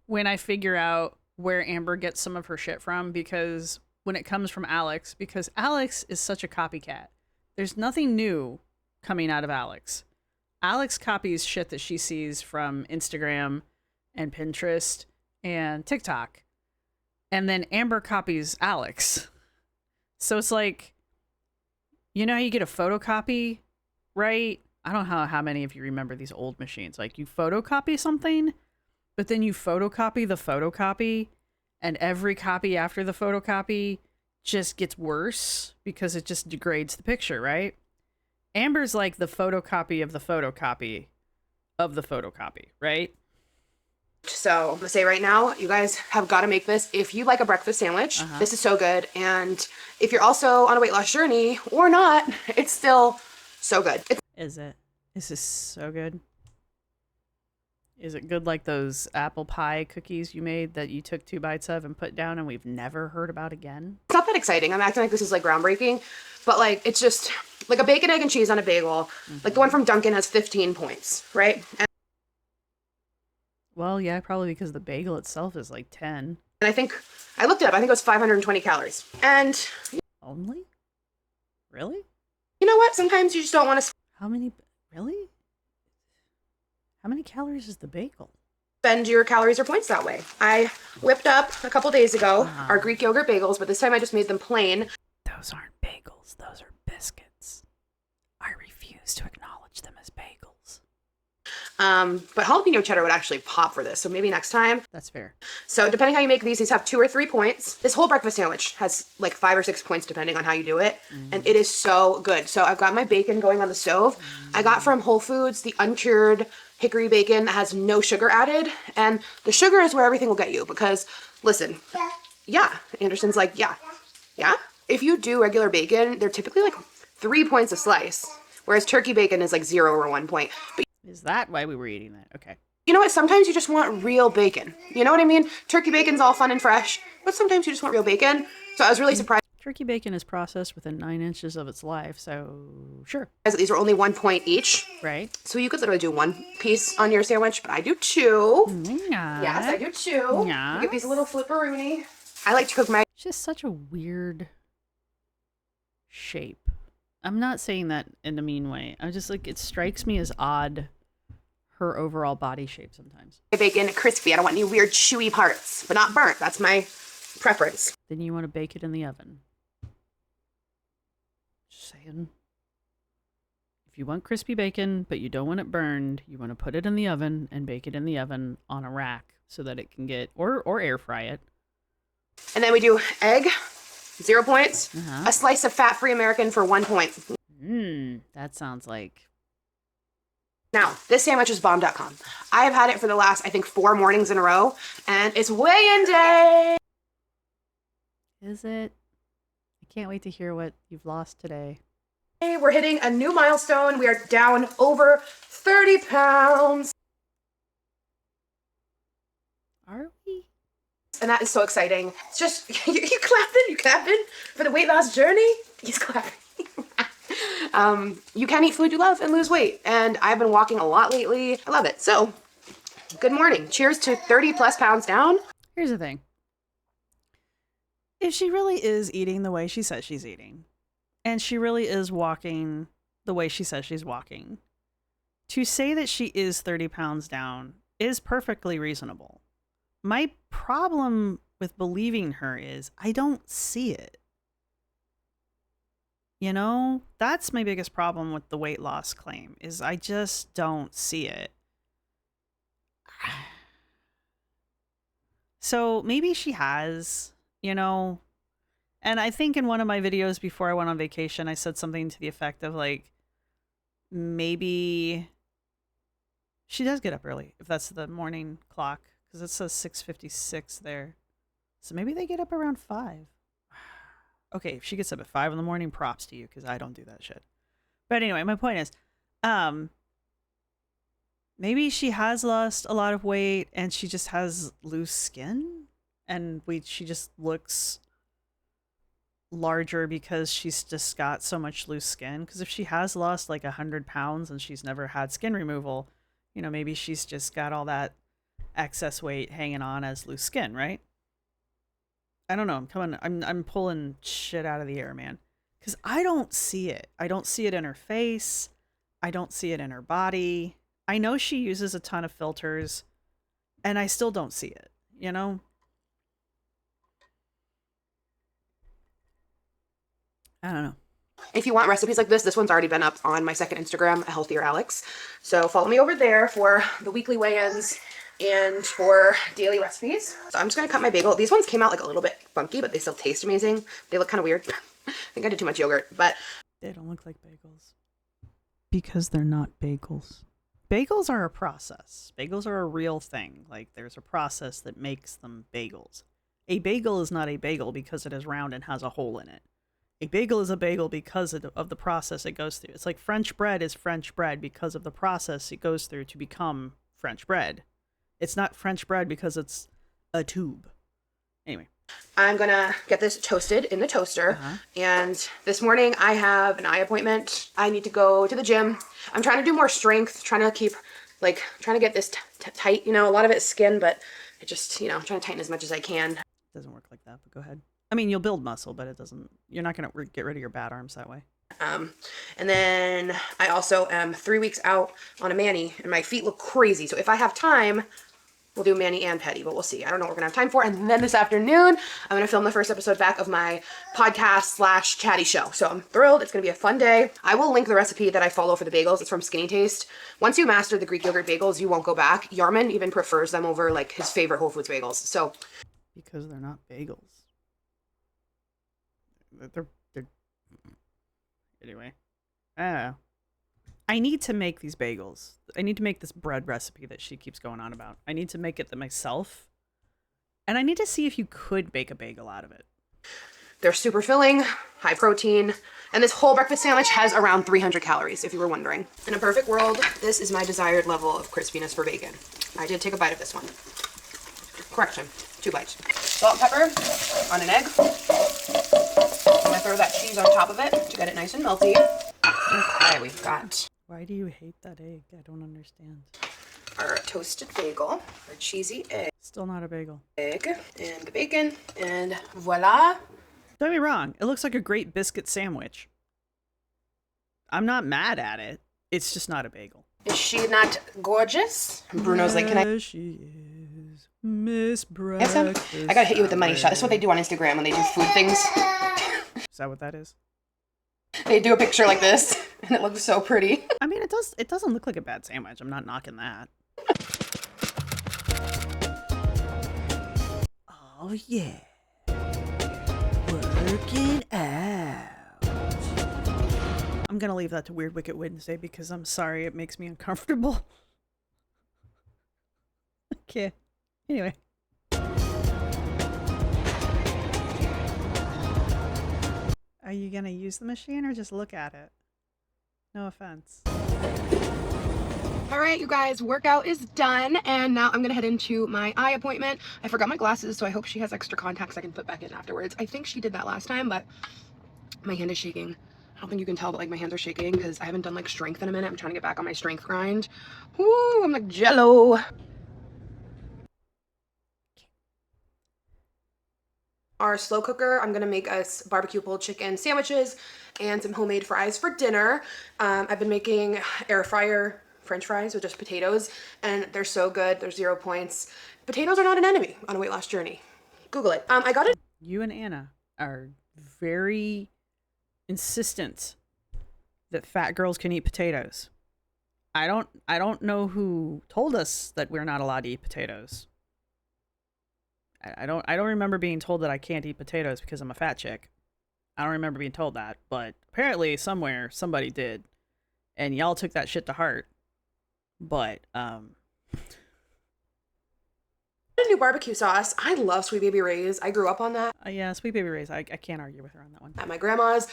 when I figure out where Amber gets some of her shit from, because when it comes from Alex, because Alex is such a copycat. There's nothing new coming out of Alex. Alex copies shit that she sees from Instagram and Pinterest and TikTok. And then Amber copies Alex. So it's like, you know how you get a photocopy, right? I don't know how many of you remember these old machines. Like, you photocopy something, but then you photocopy the photocopy, and every copy after the photocopy just gets worse because it just degrades the picture, right? Amber's like the photocopy of the photocopy of the photocopy, right? So I'm gonna say right now, you guys have got to make this if you like a breakfast sandwich. This is so good. And if you're also on a weight loss journey or not, it's still so good. Is it? Is this so good? Is it good like those apple pie cookies you made that you took 2 bites of and put down and we've never heard about again? It's not that exciting. I'm acting like this is like groundbreaking, but like it's just like a bacon, egg, and cheese on a bagel. Like the one from Dunkin' has 15 points, right? And Well, yeah, probably because the bagel itself is like 10. And I think, I looked it up, I think it was 520 calories. And Only? Really? you know what? Sometimes you just don't want to How many? Really? How many calories is the bagel? spend your calories or points that way. I whipped up a couple days ago our Uh-huh. Greek yogurt bagels, but this time I just made them plain. Those aren't bagels. Those are biscuits. I refuse to acknowledge them as bagels. But jalapeno cheddar would actually pop for this, so maybe next time. That's fair. So depending how you make these have 2 or 3 points. This whole breakfast sandwich has like 5 or 6 points depending on how you do it, and it is so good. So I've got my bacon going on the stove. I got from Whole Foods the uncured hickory bacon that has no sugar added, and the sugar is where everything will get you because, listen, yeah, Anderson's like, yeah. If you do regular bacon, they're typically like 3 points a slice, whereas turkey bacon is like 0 or 1 point. But Is that why we were eating that? Okay. you know what? Sometimes you just want real bacon. You know what I mean? Turkey bacon's all fun and fresh, but sometimes you just want real bacon. So I was really surprised Turkey bacon is processed within 9 inches of its life, so sure. that these were only 1 point each. Right? So you could literally do 1 piece on your sandwich, but I do 2. Yeah. Yes, I do 2. Yes. Give these a little flipperoonie. I like to cook my It's just such a weird shape. I'm not saying that in a mean way. I'm just like, it strikes me as odd, her overall body shape sometimes. bacon crispy. I don't want any weird chewy parts, but not burnt. That's my preference. Then you want to bake it in the oven. Just saying. If you want crispy bacon, but you don't want it burned, you want to put it in the oven and bake it in the oven on a rack so that it can get, or air fry it. And then we do egg, 0 points. Uh-huh. A slice of fat-free American for 1 point. That sounds like... Now, this sandwich is bomb.com. I have had it for the last, I think, 4 mornings in a row, and it's weigh-in day. Is it? I can't wait to hear what you've lost today. We're hitting a new milestone. We are down over 30 pounds. Are we? And that is so exciting. It's just, you clapping? You clapping for the weight loss journey? He's clapping. You can eat food you love and lose weight. And I've been walking a lot lately. I love it. So, good morning. Cheers to 30 plus pounds down. Here's the thing. If she really is eating the way she says she's eating, and she really is walking the way she says she's walking, to say that she is 30 pounds down is perfectly reasonable. My problem with believing her is I don't see it. You know, that's my biggest problem with the weight loss claim, is I just don't see it. So maybe she has, you know, and I think in one of my videos before I went on vacation, I said something to the effect of like, maybe she does get up early, if that's the morning clock, because it says 6:56 there. So maybe they get up around 5. Okay, if she gets up at 5 in the morning, props to you, because I don't do that shit. But anyway, my point is, maybe she has lost a lot of weight and she just has loose skin, and she just looks larger because she's just got so much loose skin. Because if she has lost like 100 pounds and she's never had skin removal, you know, maybe she's just got all that excess weight hanging on as loose skin, right? I don't know. I'm pulling shit out of the air, man. Because I don't see it. I don't see it in her face. I don't see it in her body. I know she uses a ton of filters, and I still don't see it, you know? I don't know. If you want recipes like this one's already been up on my second Instagram, A Healthier Alex. So follow me over there for the weekly weigh-ins and for daily recipes. So I'm just gonna cut my bagel. These ones came out like a little bit funky, but they still taste amazing. They look kind of weird. I think I did too much yogurt, but They don't look like bagels. Because they're not bagels. Bagels are a process. Bagels are a real thing. Like, there's a process that makes them bagels. A bagel is not a bagel because it is round and has a hole in it. A bagel is a bagel because of the process it goes through. It's like French bread is French bread because of the process it goes through to become French bread. It's not French bread because it's a tube. Anyway. I'm gonna get this toasted in the toaster. And this morning I have an eye appointment. I need to go to the gym. I'm trying to do more strength, trying to keep, like, trying to get this tight. You know, a lot of it's skin, but it just, you know, I'm trying to tighten as much as I can. Doesn't work like that, but go ahead. I mean, you'll build muscle, but it doesn't. You're not gonna get rid of your bad arms that way. And then I also am 3 weeks out on a mani, and my feet look crazy. So if I have time, we'll do mani and pedi, but we'll see. I don't know what we're gonna have time for. And then this afternoon, I'm gonna film the first episode back of my podcast / chatty show. So I'm thrilled. It's gonna be a fun day. I will link the recipe that I follow for the bagels. It's from Skinny Taste. Once you master the Greek yogurt bagels, you won't go back. Yarman even prefers them over like his favorite Whole Foods bagels. So Because they're not bagels. They're anyway. I don't know. I need to make these bagels. I need to make this bread recipe that she keeps going on about. I need to make it myself. And I need to see if you could bake a bagel out of it. they're super filling, high protein, and this whole breakfast sandwich has around 300 calories, if you were wondering. In a perfect world, this is my desired level of crispiness for bacon. I did take a bite of this one. Correction, 2 bites. Salt and pepper on an egg. I'm gonna throw that cheese on top of it to get it nice and melty. Okay, we've got Why do you hate that egg? I don't understand. our toasted bagel, our cheesy Still not a bagel. egg, and the bacon, and voila. Don't get me wrong. It looks like a great biscuit sandwich. I'm not mad at it. It's just not a bagel. Is she not gorgeous? Bruno's like, can I There she is, Miss have some? Breakfast. I gotta hit you with the money shot. That's what they do on Instagram when they do food things. Is that what that is? They do a picture like this, and it looks so pretty. I mean, it does. It doesn't look like a bad sandwich. I'm not knocking that. Oh yeah, working out. I'm gonna leave that to Weird Wicked Wednesday because I'm sorry, it makes me uncomfortable. Okay. Anyway. Are you gonna use the machine or just look at it? No offense. All right, you guys, workout is done, and now I'm gonna head into my eye appointment. I forgot my glasses, so I hope she has extra contacts I can put back in afterwards. I think she did that last time, but my hand is shaking. I don't think you can tell, but like my hands are shaking because I haven't done like strength in a minute. I'm trying to get back on my strength grind. Woo, I'm like jello. Our slow cooker, I'm gonna make us barbecue pulled chicken sandwiches and some homemade fries for dinner. I've been making air fryer French fries with just potatoes, and they're so good. They're 0 points. Potatoes are not an enemy on a weight loss journey. Google it. I got it. You and Anna are very insistent that fat girls can eat potatoes. I don't know who told us that we're not allowed to eat potatoes. I don't remember being told that I can't eat potatoes because I'm a fat chick. I don't remember being told that, but apparently somewhere somebody did. And y'all took that shit to heart. But A new barbecue sauce. I love Sweet Baby Ray's. I grew up on that yeah, Sweet Baby Ray's. I can't argue with her on that one. at my grandma's.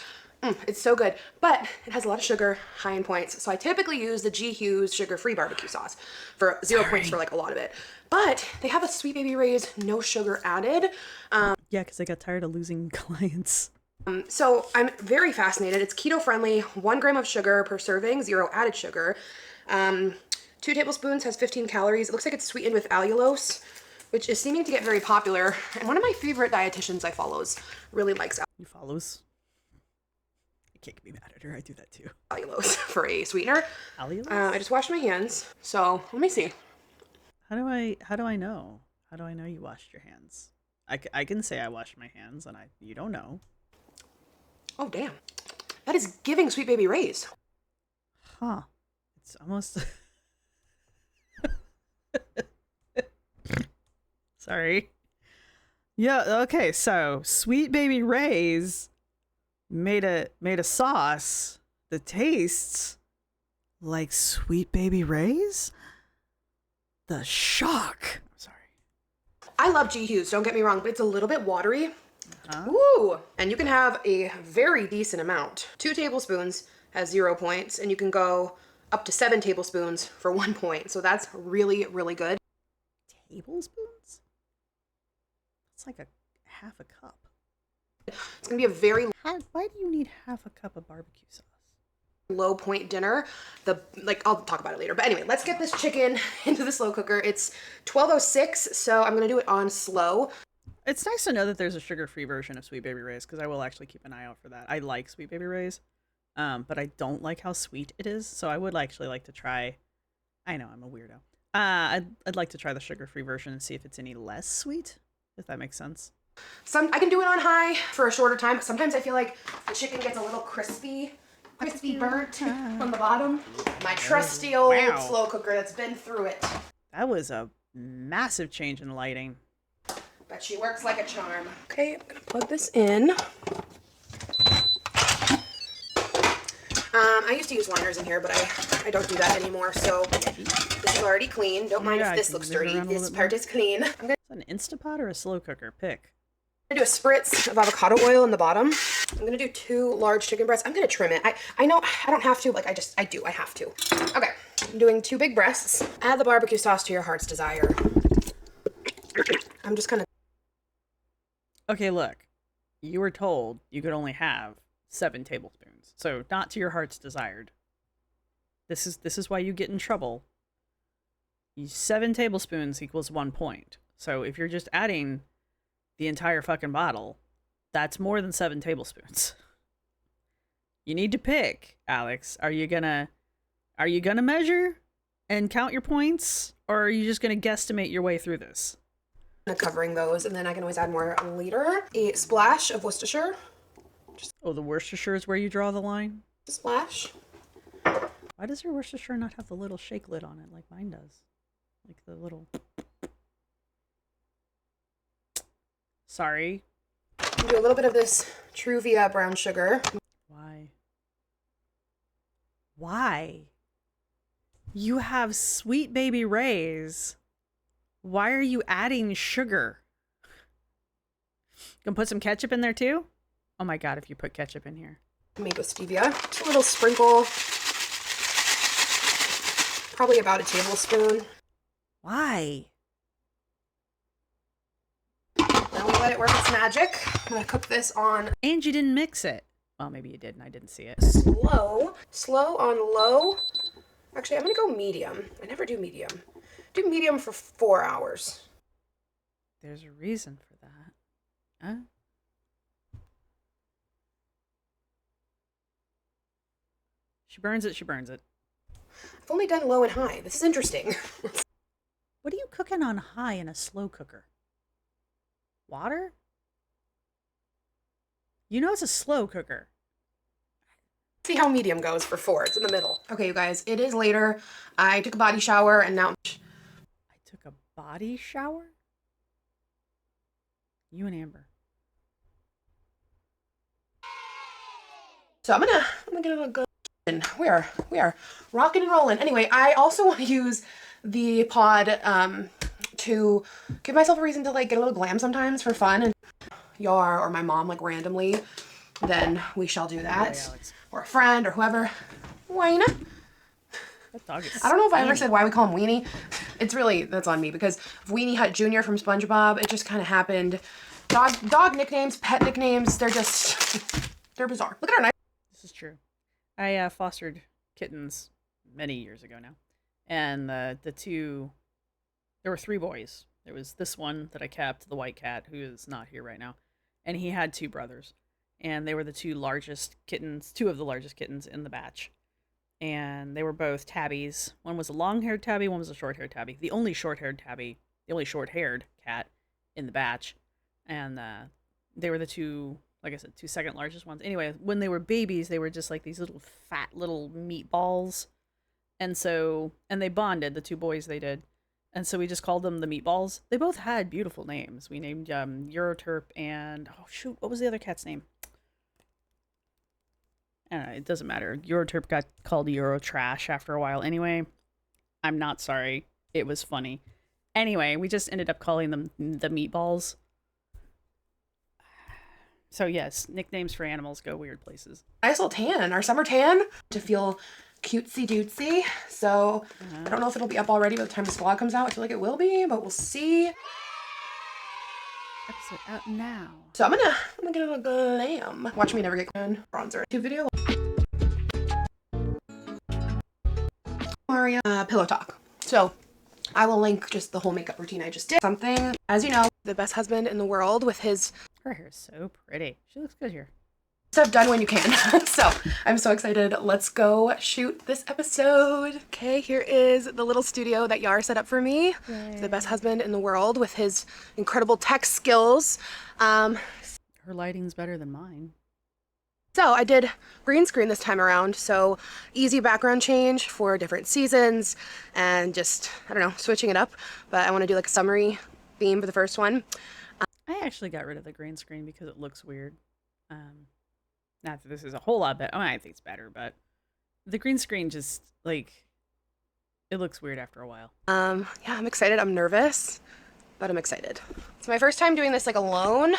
It's so good, but it has a lot of sugar, high in points. So I typically use the G. Hughes sugar-free barbecue sauce for 0 points for like a lot of it. But they have a Sweet Baby Ray's no sugar added. Yeah, because I got tired of losing clients. So I'm very fascinated. It's keto friendly, 1 gram of sugar per serving, 0 added sugar. 2 tablespoons has 15 calories. It looks like it's sweetened with allulose, which is seeming to get very popular. And one of my favorite dietitians I follows really likes You follows? I can't be mad at her. I do that too. allulose for a sweetener. Allulose? I just washed my hands, so let me see. How do I know? How do I know you washed your hands? I can say I washed my hands and you don't know. Oh, damn. That is giving Sweet Baby Ray's. Huh. It's almost Sorry. Yeah, okay, so Sweet Baby Ray's made a sauce that tastes like Sweet Baby Ray's? The shock. I'm sorry. I love G. Hughes, don't get me wrong, but it's a little bit watery. Uh-huh. Ooh, and you can have a very decent amount. 2 tablespoons has 0 points, and you can go up to 7 tablespoons for 1 point. So that's really, really good. Tablespoons? It's like a half a cup. It's gonna be a very Why do you need half a cup of barbecue sauce? low point dinner. I'll talk about it later. But anyway, let's get this chicken into the slow cooker. It's 12:06, so I'm gonna do it on slow. It's nice to know that there's a sugar-free version of Sweet Baby Ray's, because I will actually keep an eye out for that. I like Sweet Baby Ray's, but I don't like how sweet it is, so I would actually like to try... I know, I'm a weirdo. I'd like to try the sugar-free version and see if it's any less sweet, if that makes sense. I can do it on high for a shorter time, but sometimes I feel like the chicken gets a little crispy burnt on the bottom. My trusty old slow cooker that's been through it. That was a massive change in lighting. But she works like a charm. Okay, I'm gonna plug this in. I used to use liners in here, but I don't do that anymore, so this is already clean. Don't mind if this looks dirty. This part is clean. I'm gonna Is that an Instapot or a slow cooker? Pick. do a spritz of avocado oil in the bottom. I'm gonna do 2 large chicken breasts. I'm gonna trim it. I know I don't have to, like I have to. Okay, I'm doing 2 big breasts. Add the barbecue sauce to your heart's desire. I'm just gonna... Okay, look. You were told you could only have 7 tablespoons. So not to your heart's desired. This is why you get in trouble. 7 tablespoons equals 1 point. So if you're just adding the entire fucking bottle, that's more than 7 tablespoons. You need to pick, Alex. Are you gonna measure and count your points, or are you just gonna guesstimate your way through this? Covering those, and then I can always add more later. A splash of Worcestershire. Oh, the Worcestershire is where you draw the line? A splash. Why does your Worcestershire not have the little shake lid on it like mine does? Like the little... Sorry. Do a little bit of this Truvia brown sugar. Why? Why? You have Sweet Baby Ray's. Why are you adding sugar? Gonna put some ketchup in there too? Oh my god, if you put ketchup in here. Made with stevia. Just a little sprinkle. Probably about a tablespoon. Why? Now we let it work its magic. I'm gonna cook this on And you didn't mix it. Well, maybe you did and I didn't see it. slow on low. Actually, I'm gonna go medium. I never do medium. Do medium for 4 hours. There's a reason for that. Huh? She burns it, she burns it. I've only done low and high. This is interesting. What are you cooking on high in a slow cooker? Water? You know it's a slow cooker. See how medium goes for 4. It's in the middle. Okay, you guys, it is later. I took a body shower and now... I took a body shower? You and Amber. So I'm gonna get a good... We are rocking and rolling. Anyway, I also want to use the pod to give myself a reason to like get a little glam sometimes for fun, and Yar or my mom like randomly, then we shall do that. Hey, Alex. Or a friend or whoever. Wayne. That dog is I don't know if I ever skinny. said why we call him Weenie. It's really, that's on me, because Weenie Hut Jr. from SpongeBob, it just kind of happened. Dog nicknames, pet nicknames, they're bizarre. Look at our knife. This is true. I fostered kittens many years ago now. And there were 3 boys. There was this one that I kept, the white cat, who is not here right now. And he had 2 brothers. And they were the 2 largest kittens, 2 of the largest kittens in the batch. And they were both tabbies. One was a long-haired tabby, one was a short-haired tabby. The only short-haired cat in the batch. And they were the 2, like I said, 2 second largest ones. Anyway, when they were babies, they were just like these little fat little meatballs. And they bonded, the 2 boys they did. And so we just called them the meatballs. They both had beautiful names. We named Euroterp and, oh shoot, what was the other cat's name? I don't know, it doesn't matter. Euroterp got called Eurotrash after a while. Anyway, I'm not sorry. It was funny. Anyway, we just ended up calling them the meatballs. So yes, nicknames for animals go weird places. Nice little tan, our summer tan, to feel cutesy dootsy. So I don't know if it'll be up already by the time this vlog comes out. I feel like it will be, but we'll see. Episode out now. So I'm gonna get a glam. Watch me never get bronzer. Video. Mario pillow talk. So I will link just the whole makeup routine I just did. Something, as you know, the best husband in the world with his Her hair is so pretty. She looks good here. stuff done when you can. So I'm so excited. Let's go shoot this episode. Okay, here is the little studio that Yar set up for me. The best husband in the world with his incredible tech skills. Her lighting's better than mine. So I did green screen this time around, so easy background change for different seasons and just, I don't know, switching it up. But I want to do like a summary theme for the first one. I actually got rid of the green screen because it looks weird. Not that this is a whole lot better. I mean, I think it's better, but the green screen just, like, it looks weird after a while. Yeah, I'm excited. I'm nervous, but I'm excited. It's my first time doing this like alone,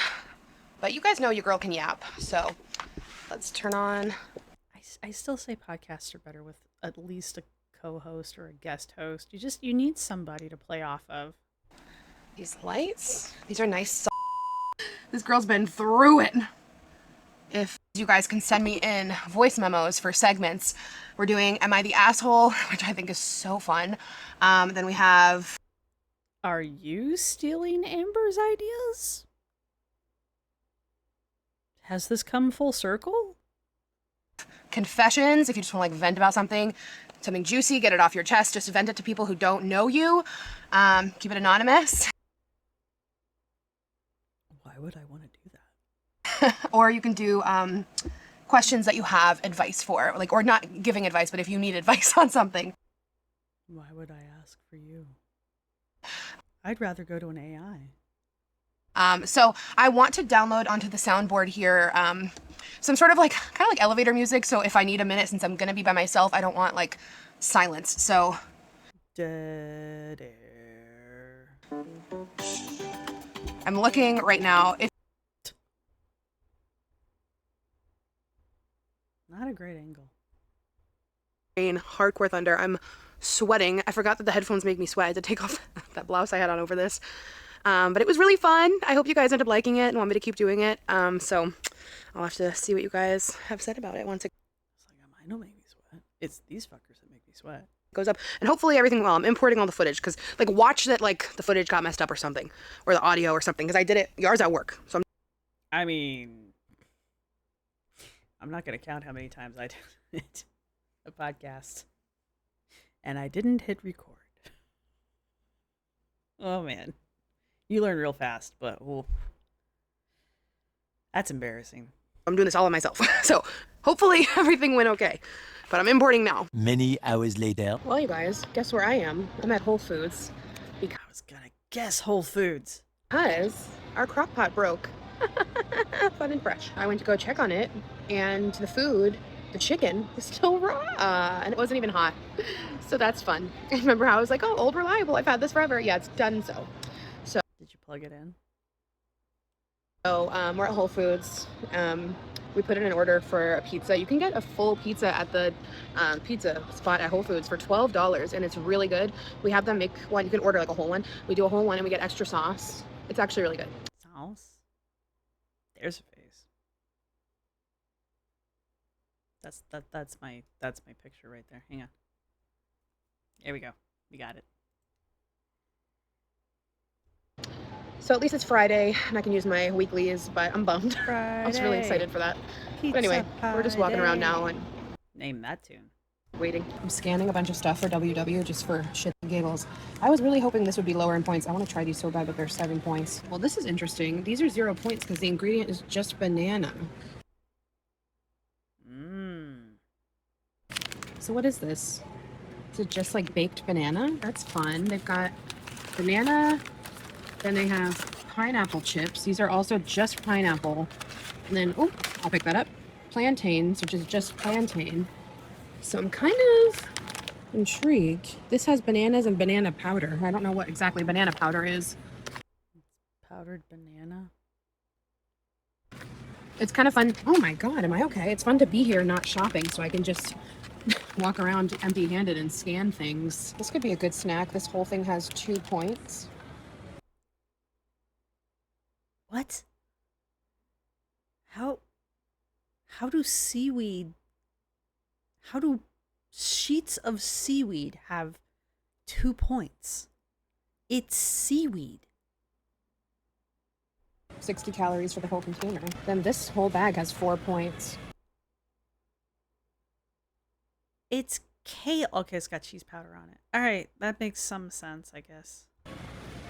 but you guys know your girl can yap, so let's turn on. I still say podcasts are better with at least a co-host or a guest host. You need somebody to play off of. These lights, these are nice. This girl's been through it. If you guys can send me in voice memos for segments, we're doing Am I the Asshole, which I think is so fun. Then we have... Are you stealing Amber's ideas? Has this come full circle? Confessions, if you just want to like vent about something juicy, get it off your chest, just vent it to people who don't know you. Keep it anonymous. Why would I want to do that? Or you can do questions that you have advice for, like, or not giving advice, but if you need advice on something. Why would I ask for you? I'd rather go to an AI. So I want to download onto the soundboard here some sort of like kind of like elevator music. So if I need a minute, since I'm gonna be by myself, I don't want like silence. So Dead air. I'm looking right now. Not a great angle. Hardcore thunder. I'm sweating. I forgot that the headphones make me sweat. I had to take off that blouse I had on over this. But it was really fun. I hope you guys end up liking it and want me to keep doing it. So I'll have to see what you guys have said about it once it It's like, mine don't make me sweat. It's these fuckers that make me sweat. goes up. And hopefully everything, well, I'm importing all the footage because like watch that like the footage got messed up or something, or the audio or something, because I did it. Yar's at work. So I mean, I'm not going to count how many times I did a podcast. And I didn't hit record. Oh, man. You learn real fast, but that's embarrassing. I'm doing this all on myself. So hopefully everything went okay. But I'm importing now. Many hours later. Well, you guys, guess where I am? I'm at Whole Foods I was going to guess Whole Foods. because our crock pot broke. Fun and fresh. I went to go check on it, and the food, the chicken, is still raw, and it wasn't even hot. So that's fun. I remember how I was like, oh, old reliable. I've had this forever. Yeah, it's done so. Did you plug it in? So we're at Whole Foods. We put in an order for a pizza. You can get a full pizza at the pizza spot at Whole Foods for $12, and it's really good. We have them make one. You can order like a whole one. We do a whole one, and we get extra sauce. It's actually really good. Sauce? There's a face. That's my picture right there. Hang on. There we go. We got it. So at least it's Friday, and I can use my weeklies, but I'm bummed. I was really excited for that. But anyway, we're just walking around now and Name that tune. waiting. I'm scanning a bunch of stuff for WW just for shit and giggles. I was really hoping this would be lower in points. I want to try these so bad, but they're 7 points. Well, this is interesting. These are 0 points because the ingredient is just banana. So what is this? Is it just like baked banana? That's fun. They've got banana, then they have pineapple chips. These are also just pineapple. And then, oh, I'll pick that up. Plantains, which is just plantain. So I'm kind of intrigued. This has bananas and banana powder. I don't know what exactly banana powder is. Powdered banana. It's kind of fun. Oh my God, am I okay? It's fun to be here not shopping so I can just walk around empty-handed and scan things. This could be a good snack. This whole thing has 2 points. What? How do sheets of seaweed have 2 points? It's seaweed. 60 calories for the whole container. Then this whole bag has 4 points. It's kale. Okay, it's got cheese powder on it. All right, that makes some sense, I guess.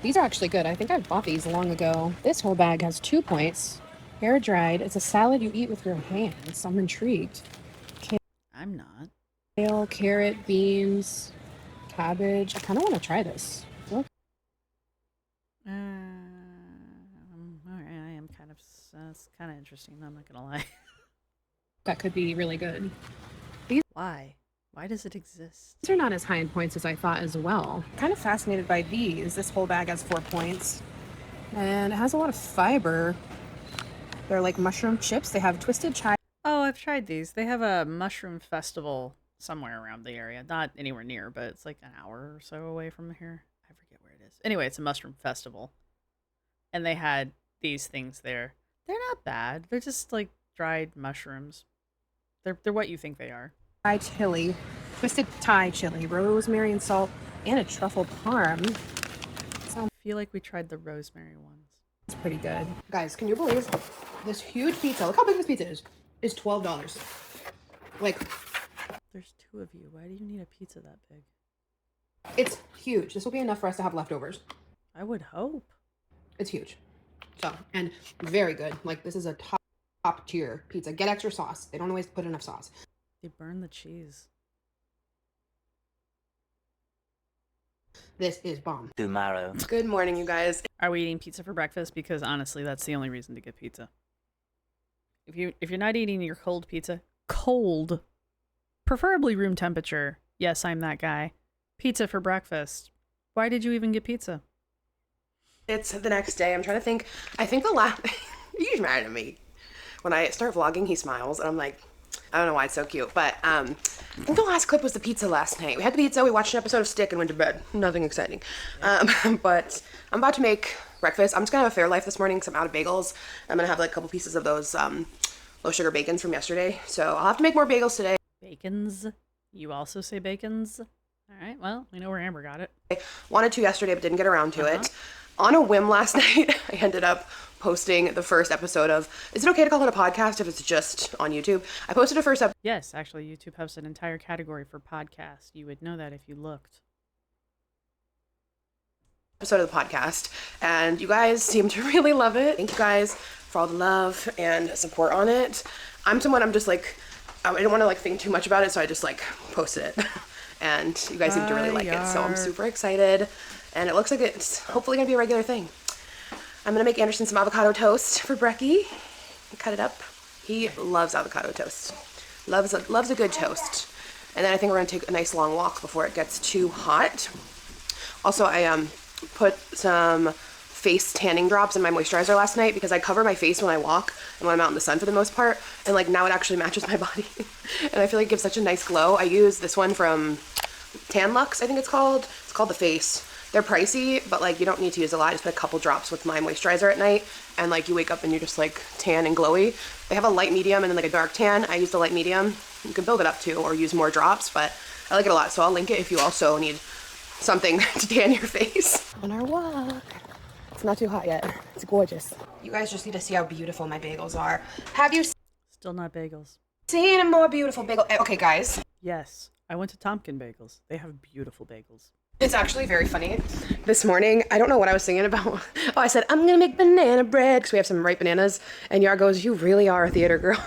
These are actually good. I think I bought these long ago. This whole bag has 2 points. Air dried. It's a salad you eat with your hands. I'm intrigued. I'm not. Kale, carrot, beans, cabbage. I kind of want to try this. Look. All right, I am kind of. It's kind of interesting. I'm not gonna lie. That could be really good. Why? Why does it exist? These are not as high in points as I thought as well. Kind of fascinated by these. This whole bag has 4 points. And it has a lot of fiber. They're like mushroom chips. They have twisted chive. Oh, I've tried these. They have a mushroom festival somewhere around the area. Not anywhere near, but it's like an hour or so away from here. I forget where it is. Anyway, it's a mushroom festival. And they had these things there. They're not bad. They're just like dried mushrooms. They're what you think they are. Thai chili, twisted Thai chili, rosemary and salt, and a truffle parm. I feel like we tried the rosemary ones. It's pretty good. Guys, can you believe this huge pizza? Look how big this pizza is $12. Like, There's 2 of you. Why do you need a pizza that big? it's huge. This will be enough for us to have leftovers. I would hope. It's huge. So, and very good. Like, this is a top tier pizza. Get extra sauce. They don't always put enough sauce. They burn the cheese. This is bomb. Tomorrow. Good morning, you guys. Are we eating pizza for breakfast? Because honestly, that's the only reason to get pizza. If you're not eating your cold pizza, cold, preferably room temperature. Yes, I'm that guy. Pizza for breakfast. Why did you even get pizza? It's the next day. I'm trying to think. I think the last... He's mad at me. When I start vlogging, he smiles, and I'm like, I don't know why it's so cute, but I think the last clip was the pizza last night. We had the pizza, we watched an episode of Stick, and went to bed. Nothing exciting. But I'm about to make breakfast. I'm just gonna have a Fairlife this morning because I'm out of bagels. I'm gonna have like a couple pieces of those low sugar bacons from yesterday. So I'll have to make more bagels today. Bacons? You also say bacons? All right, well, we know where Amber got it. I wanted to yesterday, but didn't get around to it. On a whim last night, I ended up posting the first episode of, is it okay to call it a podcast if it's just on YouTube? I posted a first episode. Yes, actually, YouTube has an entire category for podcasts. You would know that if you looked. Episode of the podcast, and you guys seem to really love it. Thank you guys for all the love and support on it. I'm someone, I'm just like, I didn't want to like think too much about it, so I just like posted it. And you guys seem to really like it, so I'm super excited. And it looks like it's hopefully gonna be a regular thing. I'm gonna make Anderson some avocado toast for Brecky. Cut it up. He loves avocado toast. Loves a good toast. And then I think we're gonna take a nice long walk before it gets too hot. Also, I put some face tanning drops in my moisturizer last night because I cover my face when I walk and when I'm out in the sun for the most part. And like now it actually matches my body. And I feel like it gives such a nice glow. I use this one from Tan Lux, I think it's called. It's called The Face. They're pricey, but like you don't need to use a lot. I just put a couple drops with my moisturizer at night, and like you wake up and you're just like tan and glowy. They have a light medium and then like a dark tan. I use the light medium. You can build it up too or use more drops, but I like it a lot. So I'll link it if you also need something to tan your face. On our walk. It's not too hot yet. It's gorgeous. You guys just need to see how beautiful my bagels are. Have you Still not bagels. seen a more beautiful bagel? Okay, guys. Yes, I went to Tompkin Bagels. They have beautiful bagels. It's actually very funny. This morning, I don't know what I was thinking about. Oh, I said, I'm gonna make banana bread because we have some ripe bananas. And Yar goes, you really are a theater girl.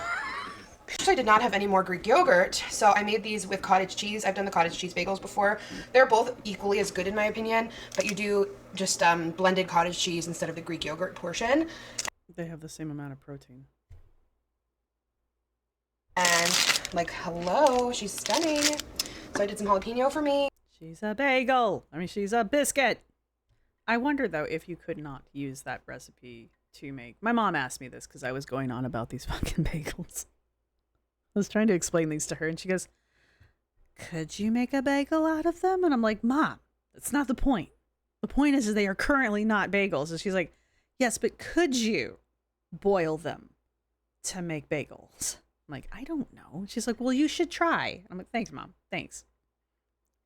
Actually, I did not have any more Greek yogurt, so I made these with cottage cheese. I've done the cottage cheese bagels before. They're both equally as good in my opinion, but you do just blended cottage cheese instead of the Greek yogurt portion. They have the same amount of protein. And like, hello, she's stunning. So I did some jalapeno for me. She's a bagel. I mean, she's a biscuit. I wonder, though, if you could not use that recipe to make... My mom asked me this because I was going on about these fucking bagels. I was trying to explain these to her, and she goes, could you make a bagel out of them? And I'm like, Mom, that's not the point. The point is they are currently not bagels. And she's like, yes, but could you boil them to make bagels? I'm like, I don't know. She's like, well, you should try. I'm like, thanks, Mom. Thanks.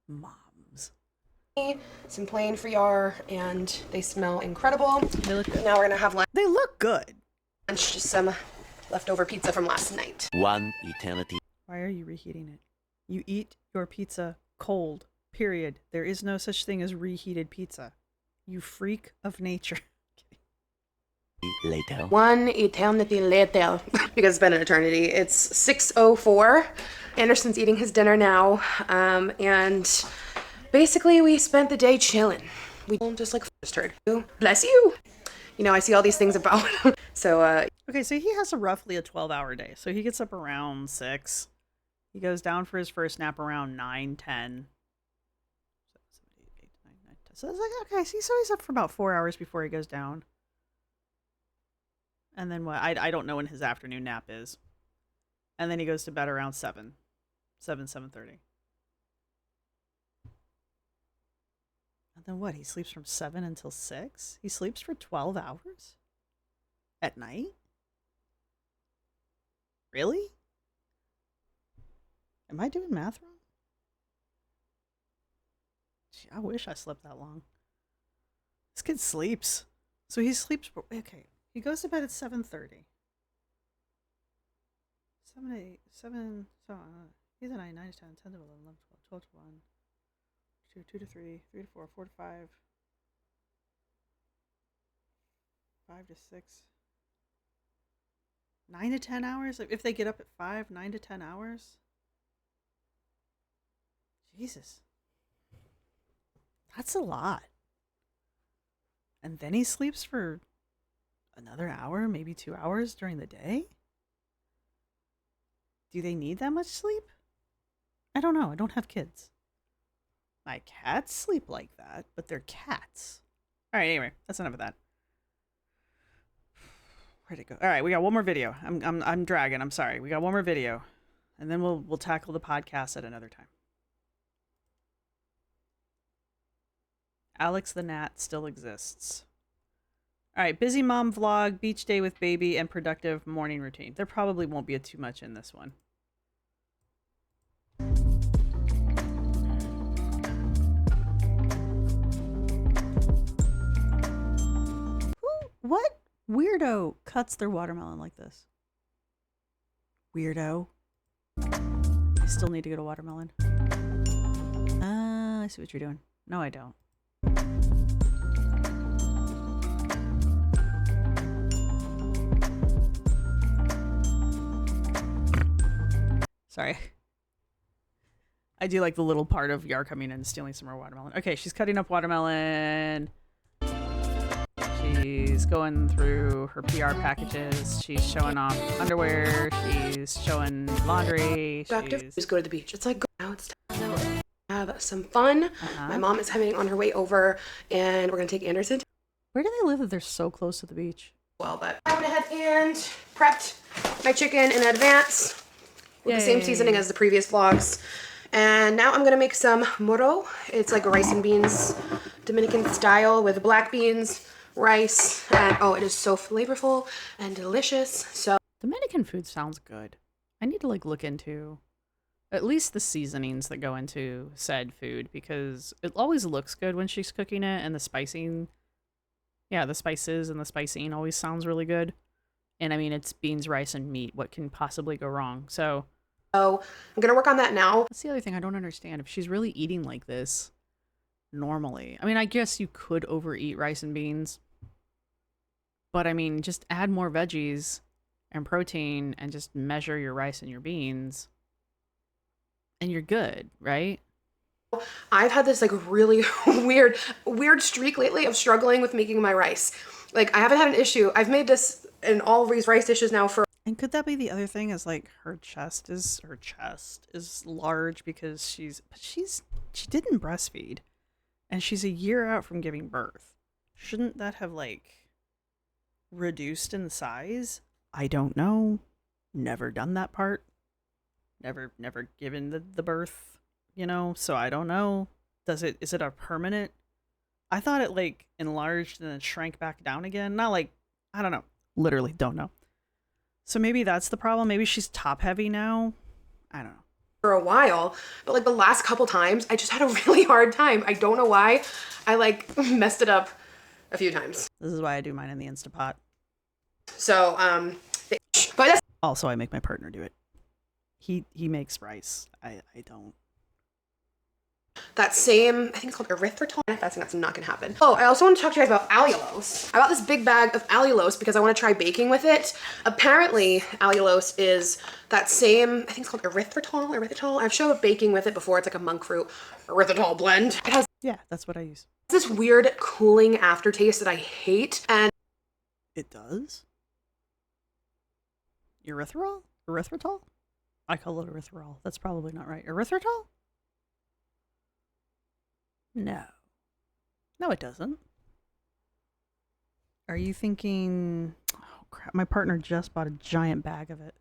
Moms. some plain friar, and they smell incredible. They look good. Now we're gonna have lunch, They look good. just some leftover pizza from last night. One eternity. Why are you reheating it? You eat your pizza cold, period. There is no such thing as reheated pizza. You freak of nature. Later. One eternity later, because it's been an eternity. It's 6:04. Anderson's eating his dinner now, and basically we spent the day chilling. We just like just heard. Bless you. You know, I see all these things about. So Okay, so he has roughly a 12-hour day. So he gets up around 6. He goes down for his first nap around 9, 10. 7, 8, 8, 9, 9, 10. So it's like, okay, so he's up for about 4 hours before he goes down. And then what? I don't know when his afternoon nap is. And then he goes to bed around 7:30. And then what? He sleeps from 7 until 6? He sleeps for 12 hours? At night? Really? Am I doing math wrong? Gee, I wish I slept that long. This kid sleeps. So he sleeps, okay. He goes to bed at 7:30. 7 to 8, 7, so he's at 9, 9 to 10, 10 to 11, 11 to 12, 12 to 1, 2 to 3, 3 to 4, 4 to 5, 5 to 6, 9 to 10 hours? If they get up at 5, 9 to 10 hours? Jesus. That's a lot. And then he sleeps for another hour, maybe 2 hours during the day? Do they need that much sleep? I don't know. I don't have kids. My cats sleep like that, but they're cats. All right, anyway, that's enough of that. Where'd it go? All right, we got one more video. I'm dragging. I'm sorry. We got one more video, and then we'll tackle the podcast at another time. Alex the Gnat still exists. All right, busy mom vlog, beach day with baby, and productive morning routine. There probably won't be too much in this one. What weirdo cuts their watermelon like this? Weirdo. I still need to get a watermelon. I see what you're doing. No, I don't. Sorry. I do like the little part of Yar coming in and stealing some more watermelon. Okay, she's cutting up watermelon. She's going through her PR packages. She's showing off underwear. She's showing laundry. just go to the beach. It's like, now it's time to have some fun. My mom is heading on her way over, and we're gonna take Anderson. Where do they live that they're so close to the beach? Well, but I went ahead and prepped my chicken in advance with the same seasoning as the previous vlogs. And now I'm gonna make some moro. It's like a rice and beans Dominican style with black beans, rice, and oh, it is so flavorful and delicious. So Dominican food sounds good. I need to look into at least the seasonings that go into said food, because it always looks good when she's cooking it, and the spicing, the spices and the spicing always sounds really good. And I mean, it's beans, rice, and meat. What can possibly go wrong? So I'm gonna work on that now. that's the other thing I don't understand. If she's really eating like this normally, I mean, I guess you could overeat rice and beans, but I mean, just add more veggies and protein and just measure your rice and your beans and you're good, right? I've had this like really weird streak lately of struggling with making my rice. Like, I haven't had an issue. I've made this in all these rice dishes now for. And could that be the other thing, is like her chest is large because she didn't breastfeed and she's a year out from giving birth. Shouldn't that have like reduced in size? I don't know. Never done that part. Never given the birth, so I don't know. Is it a permanent? I thought it like enlarged and then shrank back down again. Not like, I don't know. Literally don't know. So maybe that's the problem. Maybe she's top heavy now. I don't know. for a while, but like the last couple times, I just had a really hard time. I don't know why. I like messed it up a few times. This is why I do mine in the Instapot. So, but that's Also, I make my partner do it. He makes rice. I don't. that same, I think it's called erythritol. That's not gonna happen. Oh, I also want to talk to you guys about allulose. I bought this big bag of allulose because I want to try baking with it. Apparently, allulose is that same, I think it's called erythritol. I've showed baking with it before. It's like a monk fruit erythritol blend. It has Yeah, that's what I use. this weird cooling aftertaste that I hate, and It does? Erythritol? Erythritol? I call it erythritol. That's probably not right. Erythritol? No. No, it doesn't. Are you thinking... Oh, crap. My partner just bought a giant bag of it.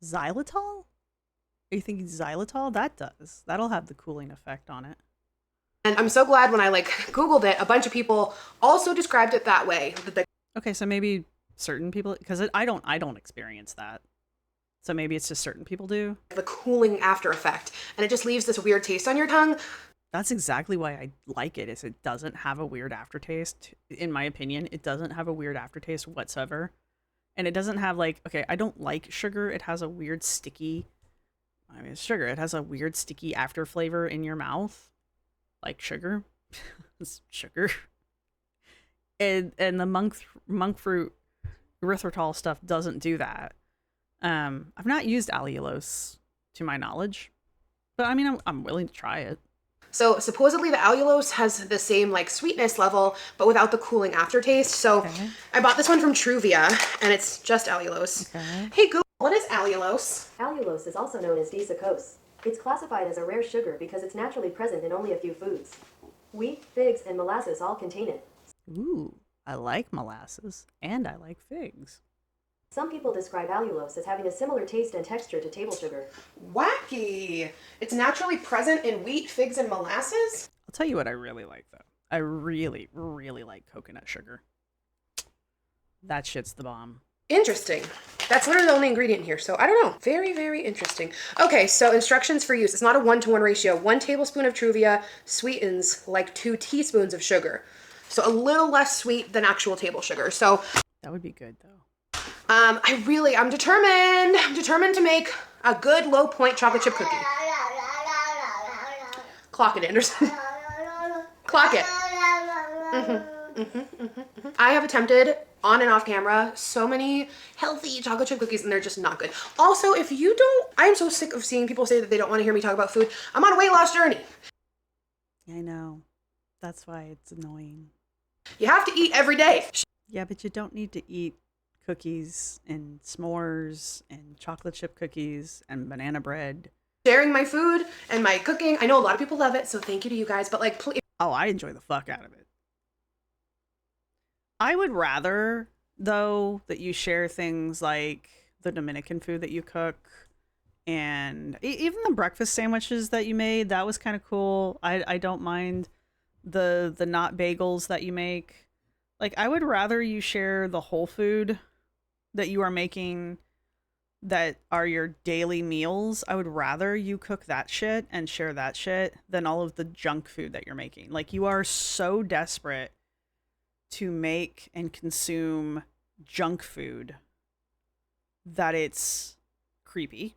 Xylitol? Are you thinking xylitol? That does. That'll have the cooling effect on it. and I'm so glad when I like Googled it, a bunch of people also described it that way. The Okay, so maybe certain people... Because I don't experience that. So maybe it's just certain people do. the cooling after effect, and it just leaves this weird taste on your tongue. That's exactly why I like it, is it doesn't have a weird aftertaste. In my opinion, it doesn't have a weird aftertaste whatsoever. And it doesn't have like, okay, I don't like sugar. It has a weird sticky, I mean, it's sugar. It has a weird sticky after flavor in your mouth. Like sugar. It's sugar. And the monk fruit erythritol stuff doesn't do that. I've not used allulose to my knowledge, but I mean, I'm willing to try it. So supposedly the allulose has the same like sweetness level, but without the cooling aftertaste. So Okay. I bought this one from Truvia, and it's just allulose. Okay. Hey Google, what is allulose? Allulose is also known as desicose. It's classified as a rare sugar because it's naturally present in only a few foods. Wheat, figs, and molasses all contain it. Ooh, I like molasses and I like figs. Some people describe allulose as having a similar taste and texture to table sugar. Wacky. It's naturally present in wheat, figs, and molasses? I'll tell you what I really like though. I really, really like coconut sugar. That shit's the bomb. Interesting. That's literally the only ingredient here, so I don't know. Very, very interesting. Okay, so instructions for use. It's not a 1-to-1 ratio. 1 tablespoon of Truvia sweetens like 2 teaspoons of sugar. So a little less sweet than actual table sugar. So That would be good though. I'm determined to make a good low point chocolate chip cookie. Clock it, Anderson. Clock it. I have attempted on and off camera so many healthy chocolate chip cookies, and they're just not good. Also, if you don't, I am so sick of seeing people say that they don't want to hear me talk about food. I'm on a weight loss journey. I know. That's why it's annoying. You have to eat every day. Yeah, but you don't need to eat cookies and s'mores and chocolate chip cookies and banana bread. Sharing my food and my cooking. I know a lot of people love it, so thank you to you guys, but like, please. Oh, I enjoy the fuck out of it. I would rather, though, that you share things like the Dominican food that you cook and even the breakfast sandwiches that you made. That was kind of cool. I don't mind the not bagels that you make. Like, I would rather you share the whole food that you are making that are your daily meals. I would rather you cook that shit and share that shit than all of the junk food that you're making. Like, you are so desperate to make and consume junk food that it's creepy.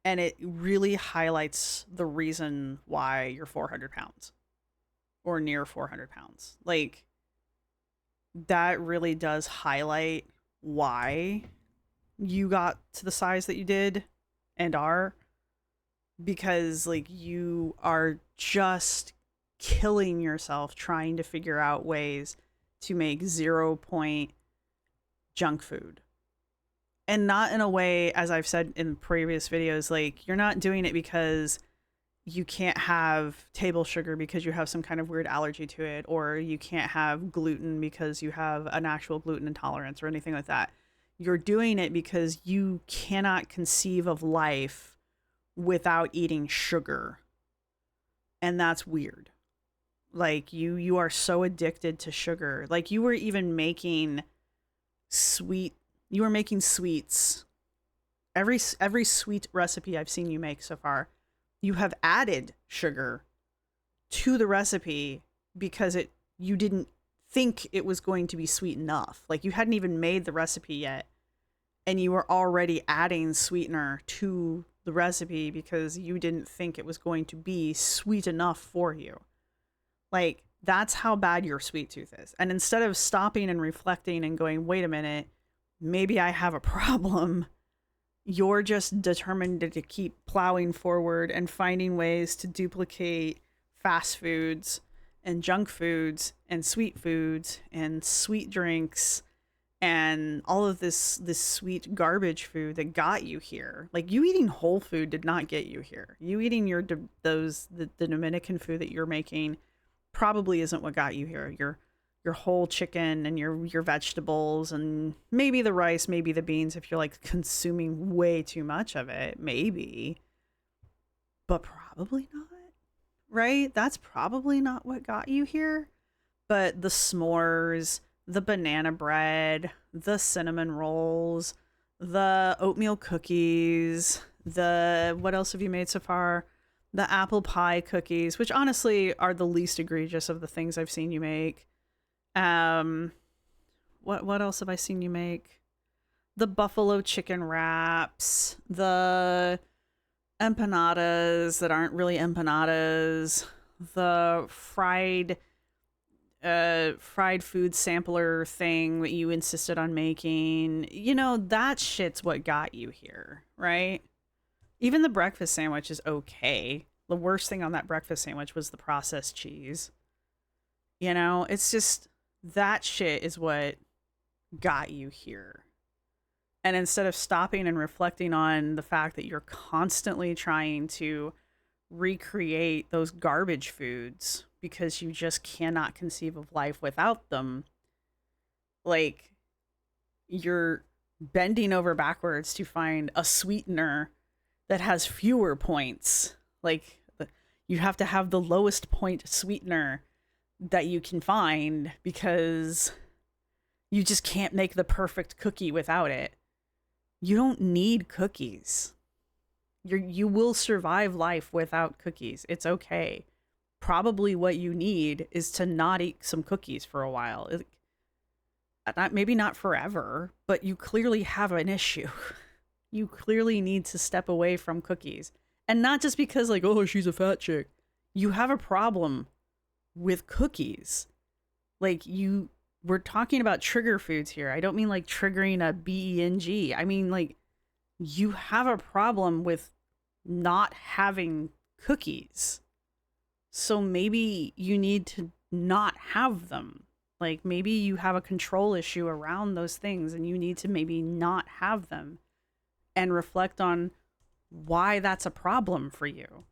And it really highlights the reason why you're 400 pounds or near 400 pounds. Like, that really does highlight why you got to the size that you did and are, because like you are just killing yourself trying to figure out ways to make 0 point junk food. And not in a way, as I've said in previous videos, like you're not doing it because you can't have table sugar because you have some kind of weird allergy to it, or you can't have gluten because you have an actual gluten intolerance or anything like that. You're doing it because you cannot conceive of life without eating sugar. And that's weird. Like you are so addicted to sugar. Like you were even making sweets every sweet recipe I've seen you make so far, you have added sugar to the recipe because you didn't think it was going to be sweet enough. Like you hadn't even made the recipe yet, and you were already adding sweetener to the recipe because you didn't think it was going to be sweet enough for you. Like, that's how bad your sweet tooth is. And instead of stopping and reflecting and going, wait a minute, maybe I have a problem, you're just determined to keep plowing forward and finding ways to duplicate fast foods and junk foods and sweet foods and sweet drinks and all of this sweet garbage food that got you here. Like, you eating whole food did not get you here. You eating the Dominican food that you're making probably isn't what got you here. Your whole chicken and your vegetables and maybe the rice, maybe the beans if you're like consuming way too much of it, maybe. But probably not. Right? That's probably not what got you here. But the s'mores, the banana bread, the cinnamon rolls, the oatmeal cookies, what else have you made so far? The apple pie cookies, which honestly are the least egregious of the things I've seen you make. What else have I seen you make? The buffalo chicken wraps, the empanadas that aren't really empanadas, the fried food sampler thing that you insisted on making. You know, that shit's what got you here, right? Even the breakfast sandwich is okay. The worst thing on that breakfast sandwich was the processed cheese. You know, it's just, that shit is what got you here. And instead of stopping and reflecting on the fact that you're constantly trying to recreate those garbage foods because you just cannot conceive of life without them, like, you're bending over backwards to find a sweetener that has fewer points. Like, you have to have the lowest point sweetener that you can find because you just can't make the perfect cookie without it. You don't need cookies. You will survive life without cookies. It's okay. Probably what you need is to not eat some cookies for a while. Maybe not forever, but you clearly have an issue. You clearly need to step away from cookies. And not just because, like, oh, she's a fat chick. You have a problem with cookies. Like, we're talking about trigger foods here. I don't mean like triggering a BENG. I mean, like, you have a problem with not having cookies. So maybe you need to not have them. Like, maybe you have a control issue around those things and you need to maybe not have them and reflect on why that's a problem for you.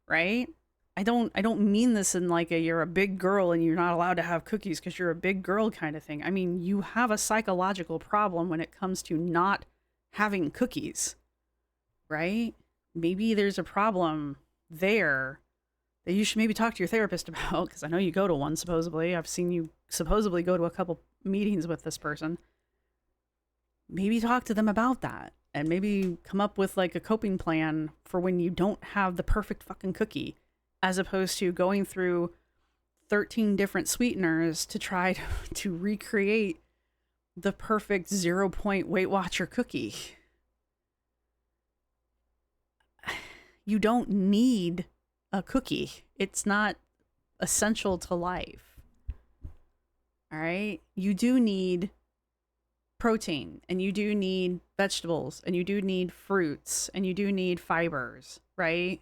Right? I don't mean this in like you're a big girl and you're not allowed to have cookies because you're a big girl kind of thing. I mean, you have a psychological problem when it comes to not having cookies, right? Maybe there's a problem there that you should maybe talk to your therapist about, because I know you go to one, supposedly. I've seen you supposedly go to a couple meetings with this person. Maybe talk to them about that and maybe come up with like a coping plan for when you don't have the perfect fucking cookie, as opposed to going through 13 different sweeteners to try to recreate the perfect 0-point Weight Watcher cookie. You don't need a cookie. It's not essential to life. All right? You do need protein, and you do need vegetables, and you do need fruits, and you do need fibers, right?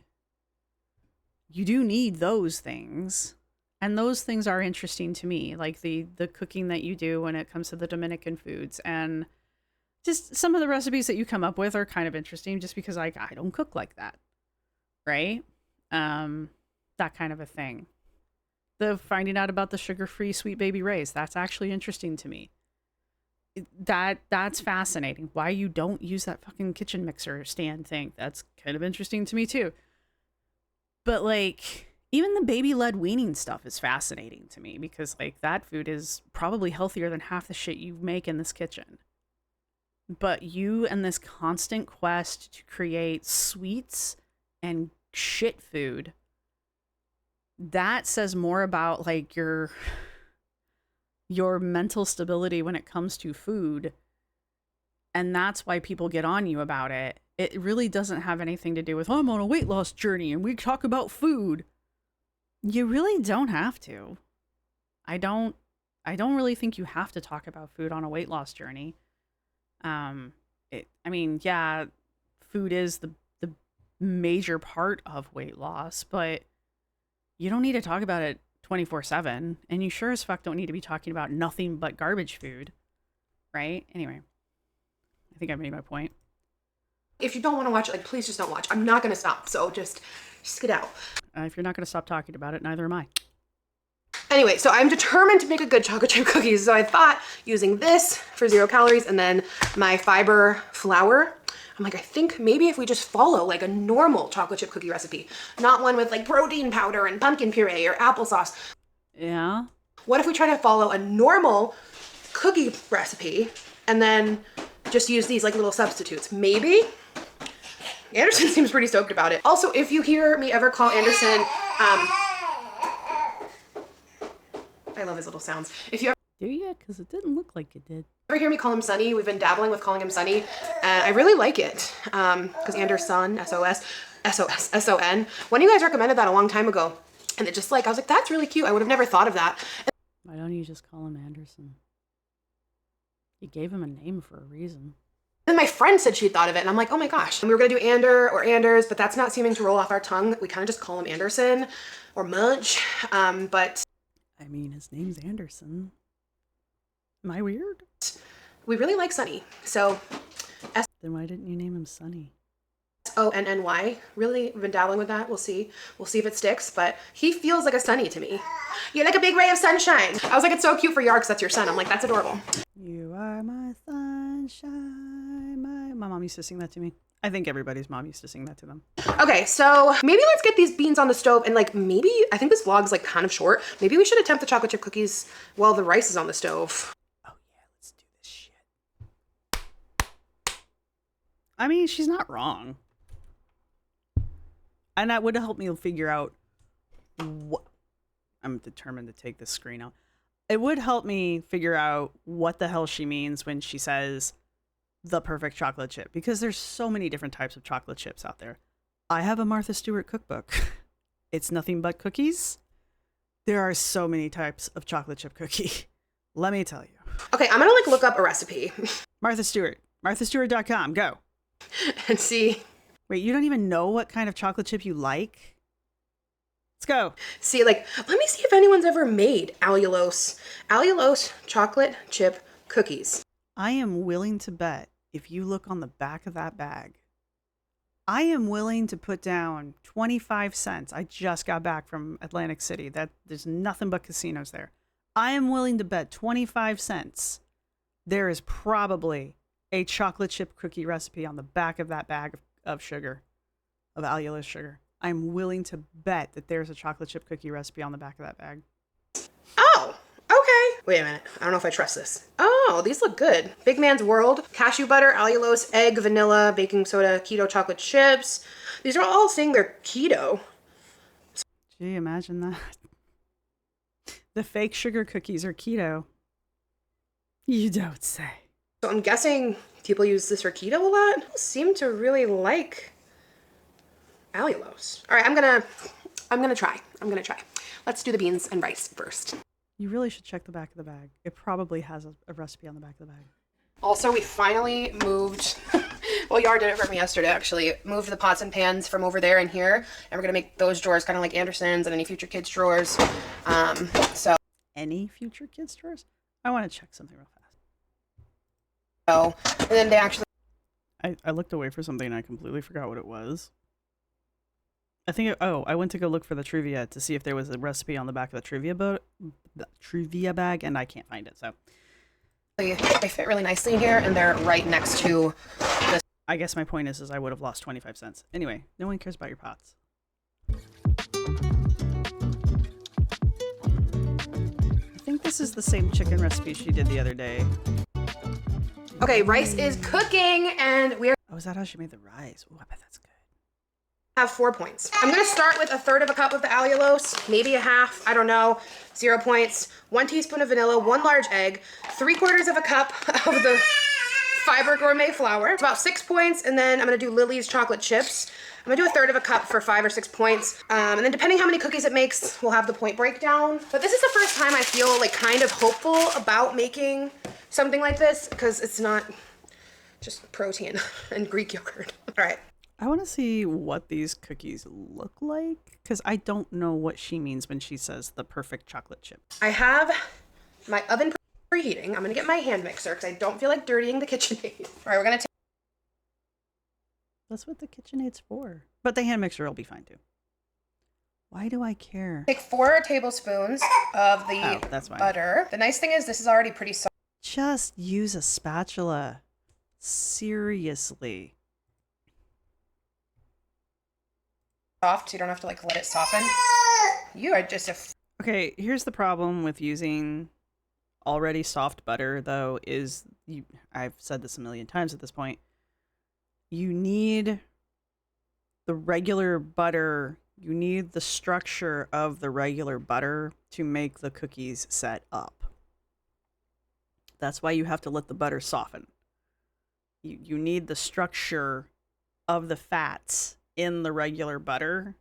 You do need those things. And those things are interesting to me, like the cooking that you do when it comes to the Dominican foods. And just some of the recipes that you come up with are kind of interesting just because I don't cook like that. Right? That kind of a thing. The finding out about the sugar-free Sweet Baby Ray's, that's actually interesting to me. That's fascinating. Why you don't use that fucking kitchen mixer stand thing, that's kind of interesting to me too. But like, even the baby-led weaning stuff is fascinating to me because like that food is probably healthier than half the shit you make in this kitchen. But you and this constant quest to create sweets and shit food, that says more about like your mental stability when it comes to food. And that's why people get on you about it. It really doesn't have anything to do with, oh, I'm on a weight loss journey and we talk about food. You really don't have to. I don't really think you have to talk about food on a weight loss journey. I mean, yeah, food is the major part of weight loss, but you don't need to talk about it 24/7, and you sure as fuck don't need to be talking about nothing but garbage food, right? Anyway, I think I made my point. If you don't want to watch it, like, please just don't watch. I'm not going to stop, so just get out. If you're not going to stop talking about it, neither am I. Anyway, so I'm determined to make a good chocolate chip cookies. So I thought using this for 0 calories and then my fiber flour, I'm like, I think maybe if we just follow like a normal chocolate chip cookie recipe, not one with like protein powder and pumpkin puree or applesauce. Yeah. What if we try to follow a normal cookie recipe and then just use these like little substitutes? Maybe. Anderson seems pretty stoked about it. Also, if you hear me ever call Anderson, I love his little sounds. If you Do you? Because it didn't look like it did. ever hear me call him Sonny, we've been dabbling with calling him Sonny, and I really like it. Because Anderson, S-O-S-S-O-S-S-O-N. One of you guys recommended that a long time ago. And it just like, I was like, that's really cute. I would have never thought of that. Why don't you just call him Anderson? You gave him a name for a reason. Then my friend said she thought of it, and I'm like, oh my gosh. And we were gonna do Ander or Anders, but that's not seeming to roll off our tongue. We kind of just call him Anderson or Munch. But I mean, his name's Anderson. Am I weird? we really like Sonny. So Then why didn't you name him Sonny? S-O-N-N-Y. Really been dabbling with that. We'll see. We'll see if it sticks, but he feels like a Sonny to me. You're like a big ray of sunshine. I was like, it's so cute for Yark, that's your son. I'm like, that's adorable. You are my sunshine. My mom used to sing that to me. I think everybody's mom used to sing that to them. Okay, so maybe let's get these beans on the stove and like maybe, I think this vlog's like kind of short. Maybe we should attempt the chocolate chip cookies while the rice is on the stove. Oh yeah, let's do this shit. I mean, she's not wrong. And that would help me figure out what... I'm determined to take this screen out. It would help me figure out what the hell she means when she says the perfect chocolate chip, because there's so many different types of chocolate chips out there. I have a Martha Stewart cookbook. It's nothing but cookies. There are so many types of chocolate chip cookie. Let me tell you. Okay, I'm gonna like look up a recipe. Martha Stewart. MarthaStewart.com. Go. And see. Wait, you don't even know what kind of chocolate chip you like? Let's go. See, like, let me see if anyone's ever made allulose chocolate chip cookies. I am willing to bet if you look on the back of that bag, I am willing to put down 25 cents. I just got back from Atlantic City. There's nothing but casinos there. I am willing to bet 25 cents there is probably a chocolate chip cookie recipe on the back of that bag of sugar, of allulose sugar. I'm willing to bet that there's a chocolate chip cookie recipe on the back of that bag. Oh, okay. Wait a minute. I don't know if I trust this. Oh, these look good. Big Man's World, cashew butter, allulose, egg, vanilla, baking soda, keto chocolate chips. These are all saying they're keto. Gee, imagine that. The fake sugar cookies are keto. You don't say. So I'm guessing people use this for keto a lot. People seem to really like allulose. All right, I'm gonna try. Let's do the beans and rice first. You really should check the back of the bag. It probably has a recipe on the back of the bag. Also, we finally moved, well, Yar did it for me yesterday, actually. Moved the pots and pans from over there and here, and we're going to make those drawers kind of like Anderson's and any future kids drawers. Any future kids drawers? I want to check something real fast. And then they actually... I looked away for something and I completely forgot what it was. I think, I went to go look for the trivia to see if there was a recipe on the back of the trivia bag, and I can't find it, so. They fit really nicely in here, and they're right next to this. I guess my point is I would have lost 25 cents. Anyway, no one cares about your pots. I think this is the same chicken recipe she did the other day. Okay, rice is cooking, and we Oh, is that how she made the rice? Oh, I bet that's good. have 4 points. I'm gonna start with 1/3 cup of the allulose, maybe a half, I don't know. 0 points. 1 teaspoon of vanilla, 1 large egg, 3/4 cup of the Fiber Gourmet flour. It's about 6 points, and then I'm gonna do Lily's chocolate chips. I'm gonna do 1/3 cup for 5 or 6 points. And then depending how many cookies it makes, we'll have the point breakdown. But this is the first time I feel like kind of hopeful about making something like this, because it's not just protein and Greek yogurt. All right. I want to see what these cookies look like, because I don't know what she means when she says the perfect chocolate chip. I have my oven preheating. I'm gonna get my hand mixer because I don't feel like dirtying the KitchenAid. All right, we're gonna take. That's what the KitchenAid's for. But the hand mixer will be fine too. Why do I care? Take 4 tablespoons of the that's fine. butter. The nice thing is this is already pretty soft. Just use a spatula. Seriously. So you don't have to like let it soften. You are just a. Okay, here's the problem with using already soft butter, though, is I've said this a million times at this point. You need the regular butter. You need the structure of the regular butter to make the cookies set up. That's why you have to let the butter soften. You need the structure of the fats in the regular butter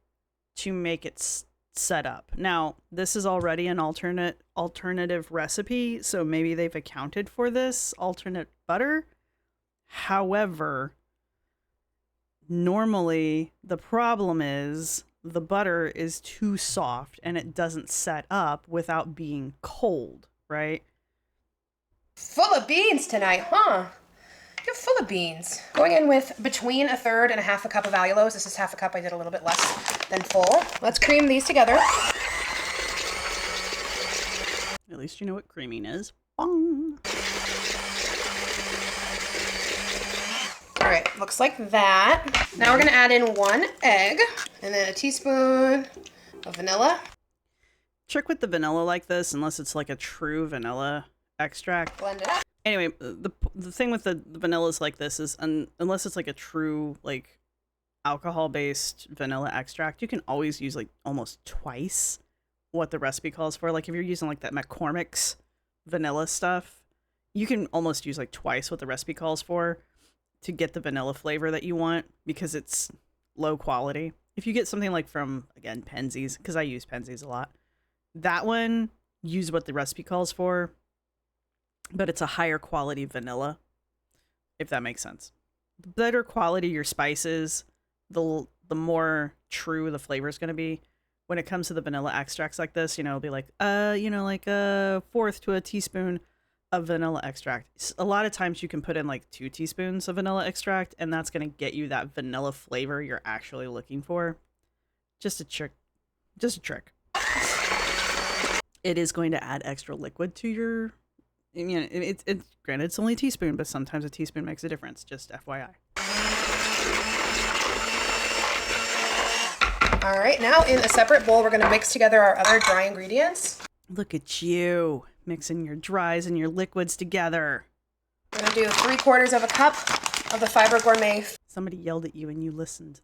to make it set up. Now, this is already an alternative recipe, so maybe they've accounted for this alternate butter. However, normally the problem is the butter is too soft and it doesn't set up without being cold, right? Full of beans tonight, huh? You're full of beans. Going in with between 1/3 and a half a cup of allulose. This is half a cup. I did a little bit less than full. Let's cream these together. At least you know what creaming is. Bong. All right, looks like that. Now we're gonna add in 1 egg and then a teaspoon of vanilla. Trick with the vanilla like this, unless it's like a true vanilla extract. Blend it up. Anyway, the thing with the vanillas like this is, unless it's like a true like alcohol-based vanilla extract, you can always use like almost twice what the recipe calls for. Like if you're using like that McCormick's vanilla stuff, you can almost use like twice what the recipe calls for to get the vanilla flavor that you want, because it's low quality. If you get something like from, again, Penzeys, because I use Penzeys a lot, that one, use what the recipe calls for, but it's a higher quality vanilla, if that makes sense. The better quality your spices, the more true the flavor is going to be. When it comes to the vanilla extracts like this, it'll be like, like a 1/4 to a teaspoon of vanilla extract. A lot of times you can put in like 2 teaspoons of vanilla extract, and that's going to get you that vanilla flavor you're actually looking for. Just a trick. It is going to add extra liquid to your, it's granted it's only a teaspoon, but sometimes a teaspoon makes a difference. Just FYI. All right, now in a separate bowl, we're gonna mix together our other dry ingredients. Look at you mixing your dries and your liquids together. We're gonna do 3/4 cup of the Fiber Gourmet. Somebody yelled at you and you listened.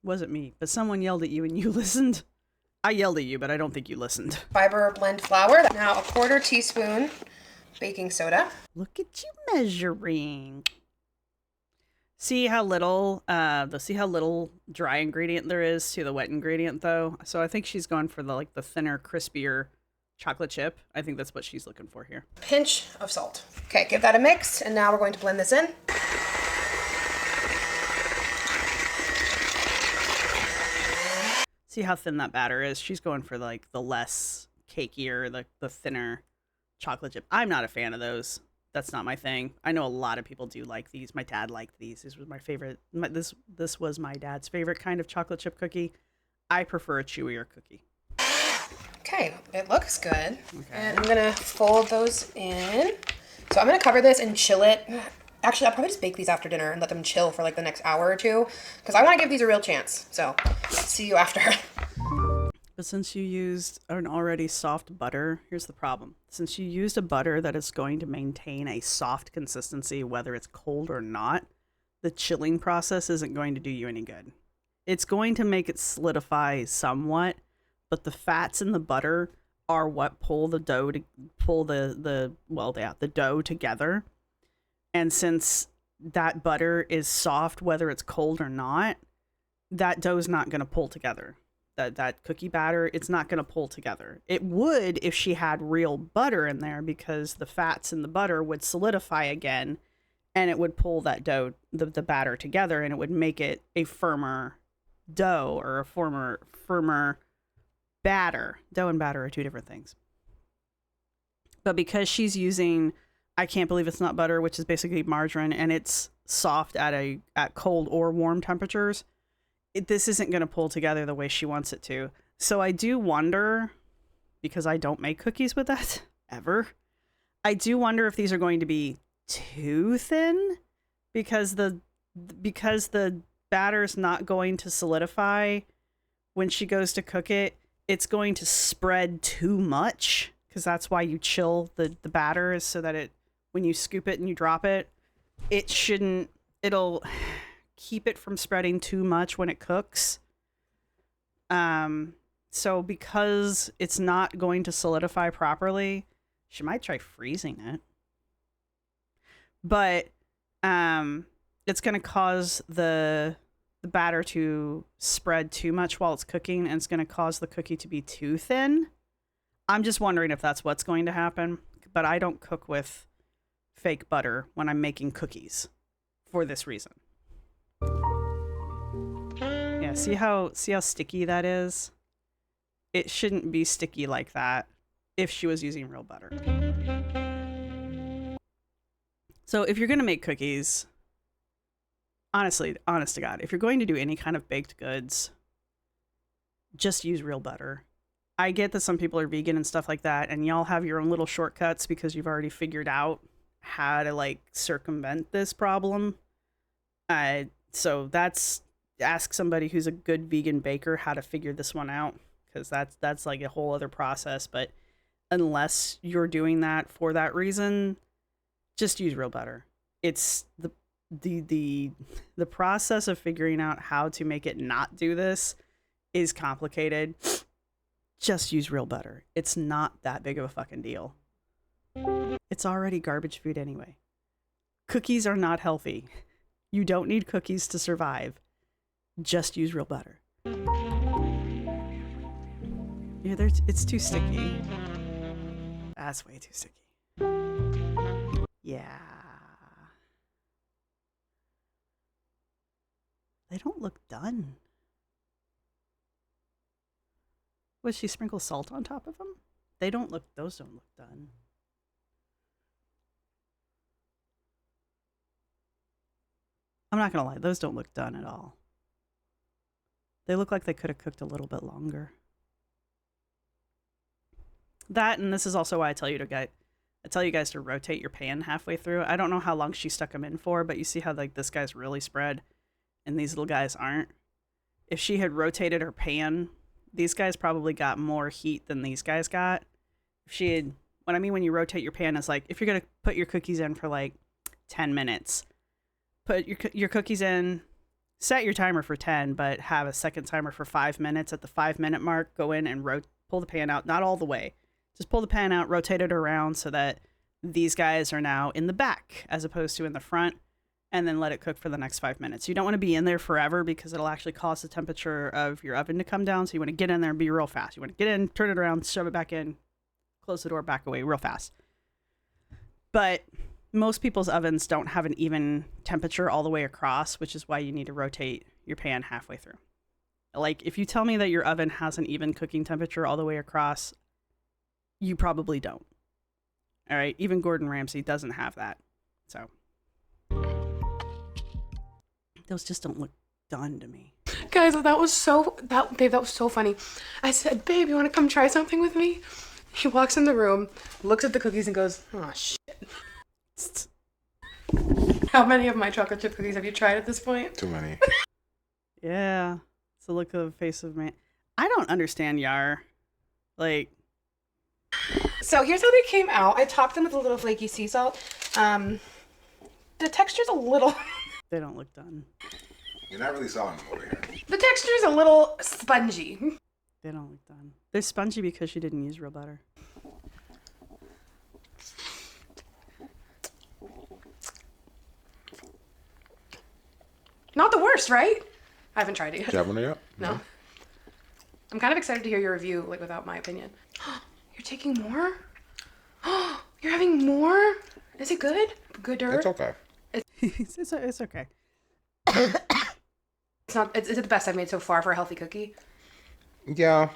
Wasn't me, but someone yelled at you and you listened. I yelled at you, but I don't think you listened. Fiber blend flour. Now a 1/4 teaspoon baking soda. Look at you measuring. See how little dry ingredient there is to the wet ingredient, though. So I think she's going for the thinner, crispier chocolate chip. I think that's what she's looking for here. Pinch of salt. Okay, give that a mix, and now we're going to blend this in. See how thin that batter is? She's going for the less cakier, the thinner chocolate chip. I'm not a fan of those. That's not my thing. I know a lot of people do like these. My dad liked these. This was my favorite. This was my dad's favorite kind of chocolate chip cookie. I prefer a chewier cookie. Okay, it looks good. Okay. And I'm gonna fold those in. So I'm gonna cover this and chill it. Actually, I'll probably just bake these after dinner and let them chill for the next hour or two, because I want to give these a real chance. So see you after. But since you used an already soft butter, here's the problem. Since you used a butter that is going to maintain a soft consistency, whether it's cold or not, the chilling process isn't going to do you any good. It's going to make it solidify somewhat, but the fats in the butter are what pull the dough to pull the dough together. And since that butter is soft, whether it's cold or not, that dough is not going to pull together. That cookie batter, it's not going to pull together. It would if she had real butter in there, because the fats in the butter would solidify again, and it would pull that dough, the batter together, and it would make it a firmer dough or a firmer batter. Dough and batter are two different things. But because she's using, I can't believe it's not butter, which is basically margarine, and it's soft at cold or warm temperatures, this isn't going to pull together the way she wants it to. So I do wonder, because I don't make cookies with that ever, I do wonder if these are going to be too thin, because the batter's not going to solidify when she goes to cook it. It's going to spread too much, because that's why you chill the batter, is so that it, when you scoop it and you drop it, it'll keep it from spreading too much when it cooks. So because it's not going to solidify properly, she might try freezing it. But it's going to cause the batter to spread too much while it's cooking, and it's going to cause the cookie to be too thin. I'm just wondering if that's what's going to happen. But I don't cook with fake butter when I'm making cookies for this reason. Yeah, see how sticky that is? It shouldn't be sticky like that if she was using real butter. So if you're going to make cookies, honestly, honest to God, if you're going to do any kind of baked goods, just use real butter. I get that some people are vegan and stuff like that, and y'all have your own little shortcuts because you've already figured out how to like circumvent this problem. So ask somebody who's a good vegan baker how to figure this one out, because that's like a whole other process. But unless you're doing that for that reason, just use real butter. It's the process of figuring out how to make it not do this is complicated. Just use real butter. It's not that big of a fucking deal. It's already garbage food anyway. Cookies are not healthy. You don't need cookies to survive. Just use real butter. Yeah, it's too sticky. That's way too sticky. Yeah. They don't look done. Was she sprinkle salt on top of them? Those don't look done. I'm not gonna lie, those don't look done at all. They look like they could have cooked a little bit longer. That, and this is also why I tell you guys to rotate your pan halfway through. I don't know how long she stuck them in for, but you see how like this guy's really spread and these little guys aren't? If she had rotated her pan, these guys probably got more heat than these guys got. If she had, what I mean when you rotate your pan is like, if you're going to put your cookies in for like 10 minutes, put your cookies in, set your timer for 10, but have a second timer for 5 minutes. At the 5-minute mark, go in and pull the pan out, not all the way. Just pull the pan out, rotate it around so that these guys are now in the back as opposed to in the front, and then let it cook for the next 5 minutes. You don't want to be in there forever because it'll actually cause the temperature of your oven to come down. So you want to get in there and be real fast. You want to get in, turn it around, shove it back in, close the door, back away real fast. But most people's ovens don't have an even temperature all the way across, which is why you need to rotate your pan halfway through. Like, if you tell me that your oven has an even cooking temperature all the way across, you probably don't. All right, even Gordon Ramsay doesn't have that. So those just don't look done to me. Guys, that was so funny. I said, babe, you want to come try something with me? He walks in the room, looks at the cookies and goes, oh shit. How many of my chocolate chip cookies have you tried at this point? Too many. Yeah. It's the look of the face of man. I don't understand Yar. Like, So here's how they came out. I topped them with a little flaky sea salt. The texture's a little... they don't look done. You're not really selling them over here. The texture's a little spongy. They don't look done. They're spongy because she didn't use real butter. Not the worst, right? I haven't tried it yet. Do you have one yet? No. I'm kind of excited to hear your review, like, without my opinion. You're taking more? You're having more? Is it good? Gooder? It's okay. It's okay. It's not. Is it the best I've made so far for a healthy cookie? Yeah.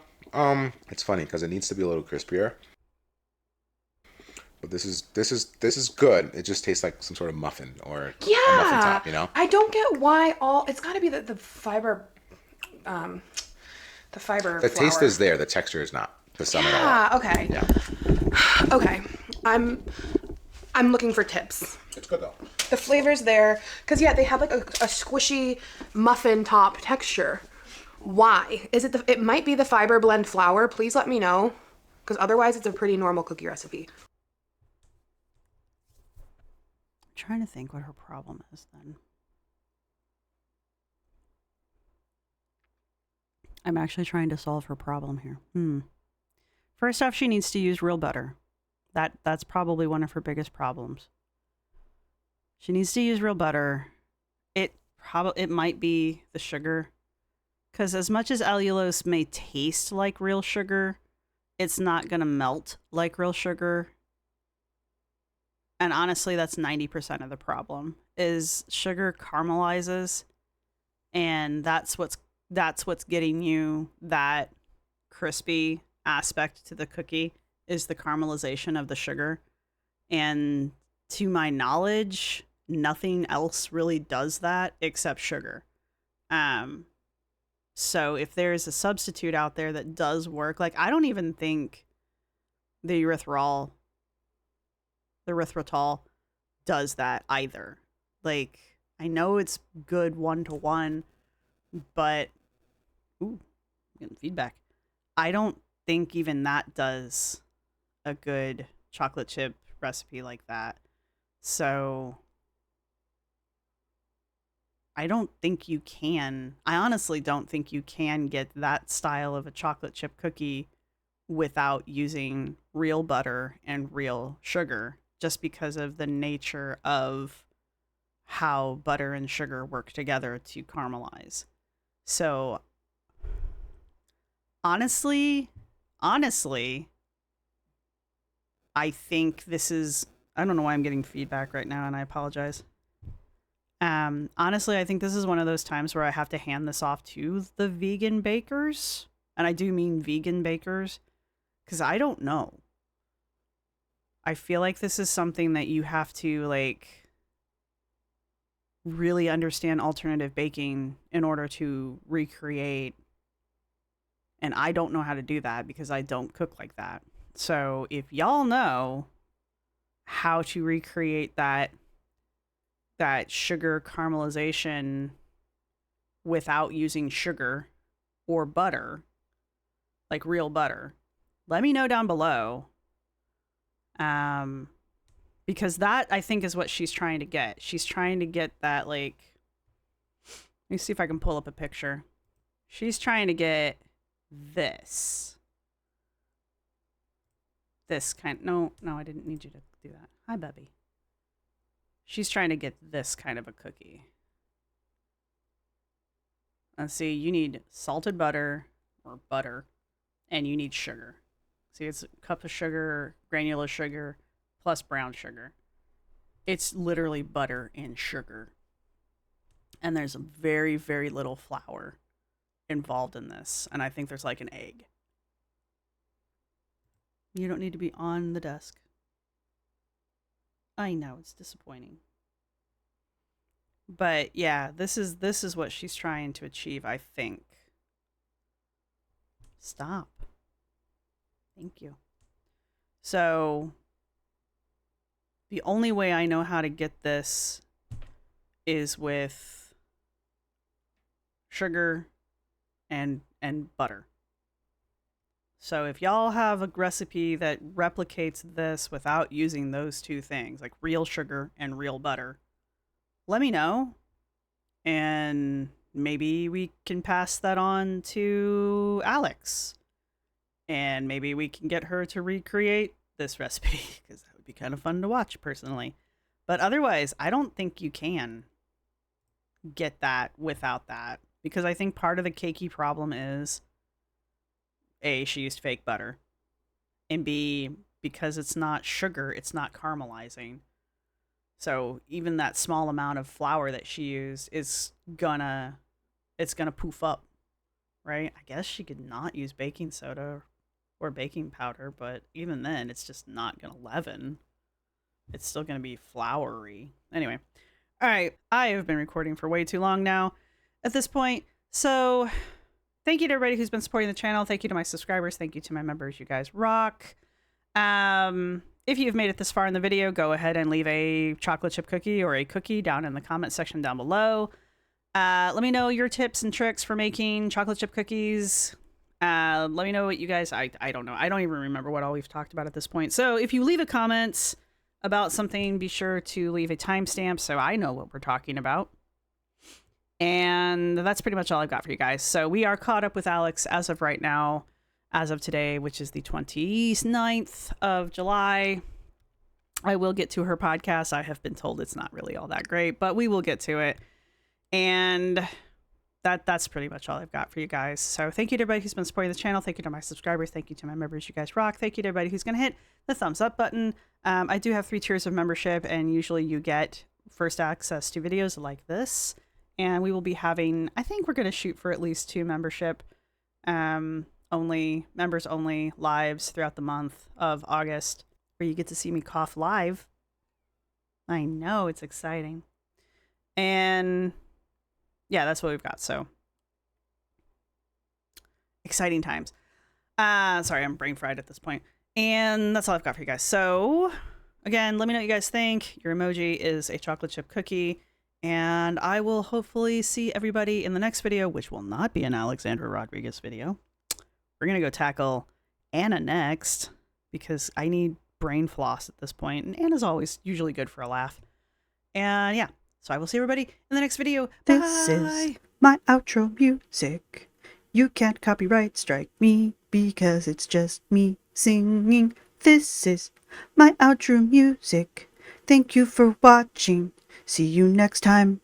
It's funny because it needs to be a little crispier. But this is good. It just tastes like some sort of muffin or a muffin top, you know? I don't get why it's got to be the fiber, the fiber. The flour. taste is there. The texture is not. To sum it all up. Okay. Yeah. Okay. I'm looking for tips. It's good though. The flavor's there, because yeah, they have like a squishy muffin top texture. Why? Is it it might be the fiber blend flour. Please let me know, because otherwise it's a pretty normal cookie recipe. I'm trying to think what her problem is then. I'm actually trying to solve her problem here. First off, she needs to use real butter. That's probably one of her biggest problems. She needs to use real butter. It might be the sugar, because as much as allulose may taste like real sugar, it's not gonna melt like real sugar. And honestly, that's 90% of the problem. Is sugar caramelizes, and that's what's getting you that crispy aspect to the cookie, is the caramelization of the sugar. And to my knowledge, nothing else really does that except sugar. So if there's a substitute out there that does work, like I don't even think the erythritol does that either. Like, I know it's good 1-to-1, but ooh, I'm getting feedback. I don't think even that does a good chocolate chip recipe like that. So I honestly don't think you can get that style of a chocolate chip cookie without using real butter and real sugar, just because of the nature of how butter and sugar work together to caramelize. So honestly, I think this is, I don't know why I'm getting feedback right now, and I apologize. Honestly, I think this is one of those times where I have to hand this off to the vegan bakers. And I do mean vegan bakers, because I don't know. I feel like this is something that you have to, like, really understand alternative baking in order to recreate. And I don't know how to do that because I don't cook like that. So if y'all know how to recreate that sugar caramelization without using sugar or butter, like real butter, let me know down below. Because that, I think, is what she's trying to get. She's trying to get that, like, let me see if I can pull up a picture. She's trying to get this kind. No, I didn't need you to do that. Hi, Bubby. She's trying to get this kind of a cookie. Let's see, you need salted butter or butter, and you need sugar. See, it's a cup of sugar, granular sugar, plus brown sugar. It's literally butter and sugar. And there's very, very little flour involved in this. And I think there's like an egg. You don't need to be on the desk. I know, it's disappointing. But yeah, this is what she's trying to achieve, I think. Stop. Thank you. So the only way I know how to get this is with sugar and butter. So if y'all have a recipe that replicates this without using those two things, like real sugar and real butter, let me know. And maybe we can pass that on to Alex. And maybe we can get her to recreate this recipe, because that would be kind of fun to watch personally. But otherwise, I don't think you can get that without that, because I think part of the cakey problem is A, she used fake butter, and B, because it's not sugar, it's not caramelizing. So even that small amount of flour that she used is gonna poof up, right? I guess she could not use baking soda or baking powder, but even then it's just not gonna leaven. It's still gonna be floury. Anyway. All right, I have been recording for way too long now at this point. So thank you to everybody who's been supporting the channel. Thank you to my subscribers. Thank you to my members. You guys rock. If you've made it this far in the video, go ahead and leave a chocolate chip cookie or a cookie down in the comment section down below. Let me know your tips and tricks for making chocolate chip cookies. Let me know what you guys, I don't know. I don't even remember what all we've talked about at this point. So if you leave a comment about something, be sure to leave a timestamp so I know what we're talking about. And that's pretty much all I've got for you guys. So we are caught up with Alex as of right now, as of today, which is the 29th of July. I will get to her podcast. I have been told it's not really all that great, but we will get to it. And that's pretty much all I've got for you guys. So thank you to everybody who's been supporting the channel. Thank you to my subscribers. Thank you to my members. You guys rock. Thank you to everybody who's going to hit the thumbs up button. I do have 3 tiers of membership, and usually you get first access to videos like this. And we will be having, I think we're going to shoot for at least 2 membership members only lives throughout the month of August, where you get to see me cough live. I know, it's exciting. And yeah, that's what we've got. So exciting times. Sorry, I'm brain fried at this point. And that's all I've got for you guys. So again, let me know what you guys think. Your emoji is a chocolate chip cookie. And I will hopefully see everybody in the next video, which will not be an Alexandra Rodriguez video. We're going to go tackle Anna next, because I need brain floss at this point. And Anna's always usually good for a laugh. And yeah, so I will see everybody in the next video. This is my outro music. You can't copyright strike me because it's just me singing. This is my outro music. Thank you for watching. See you next time.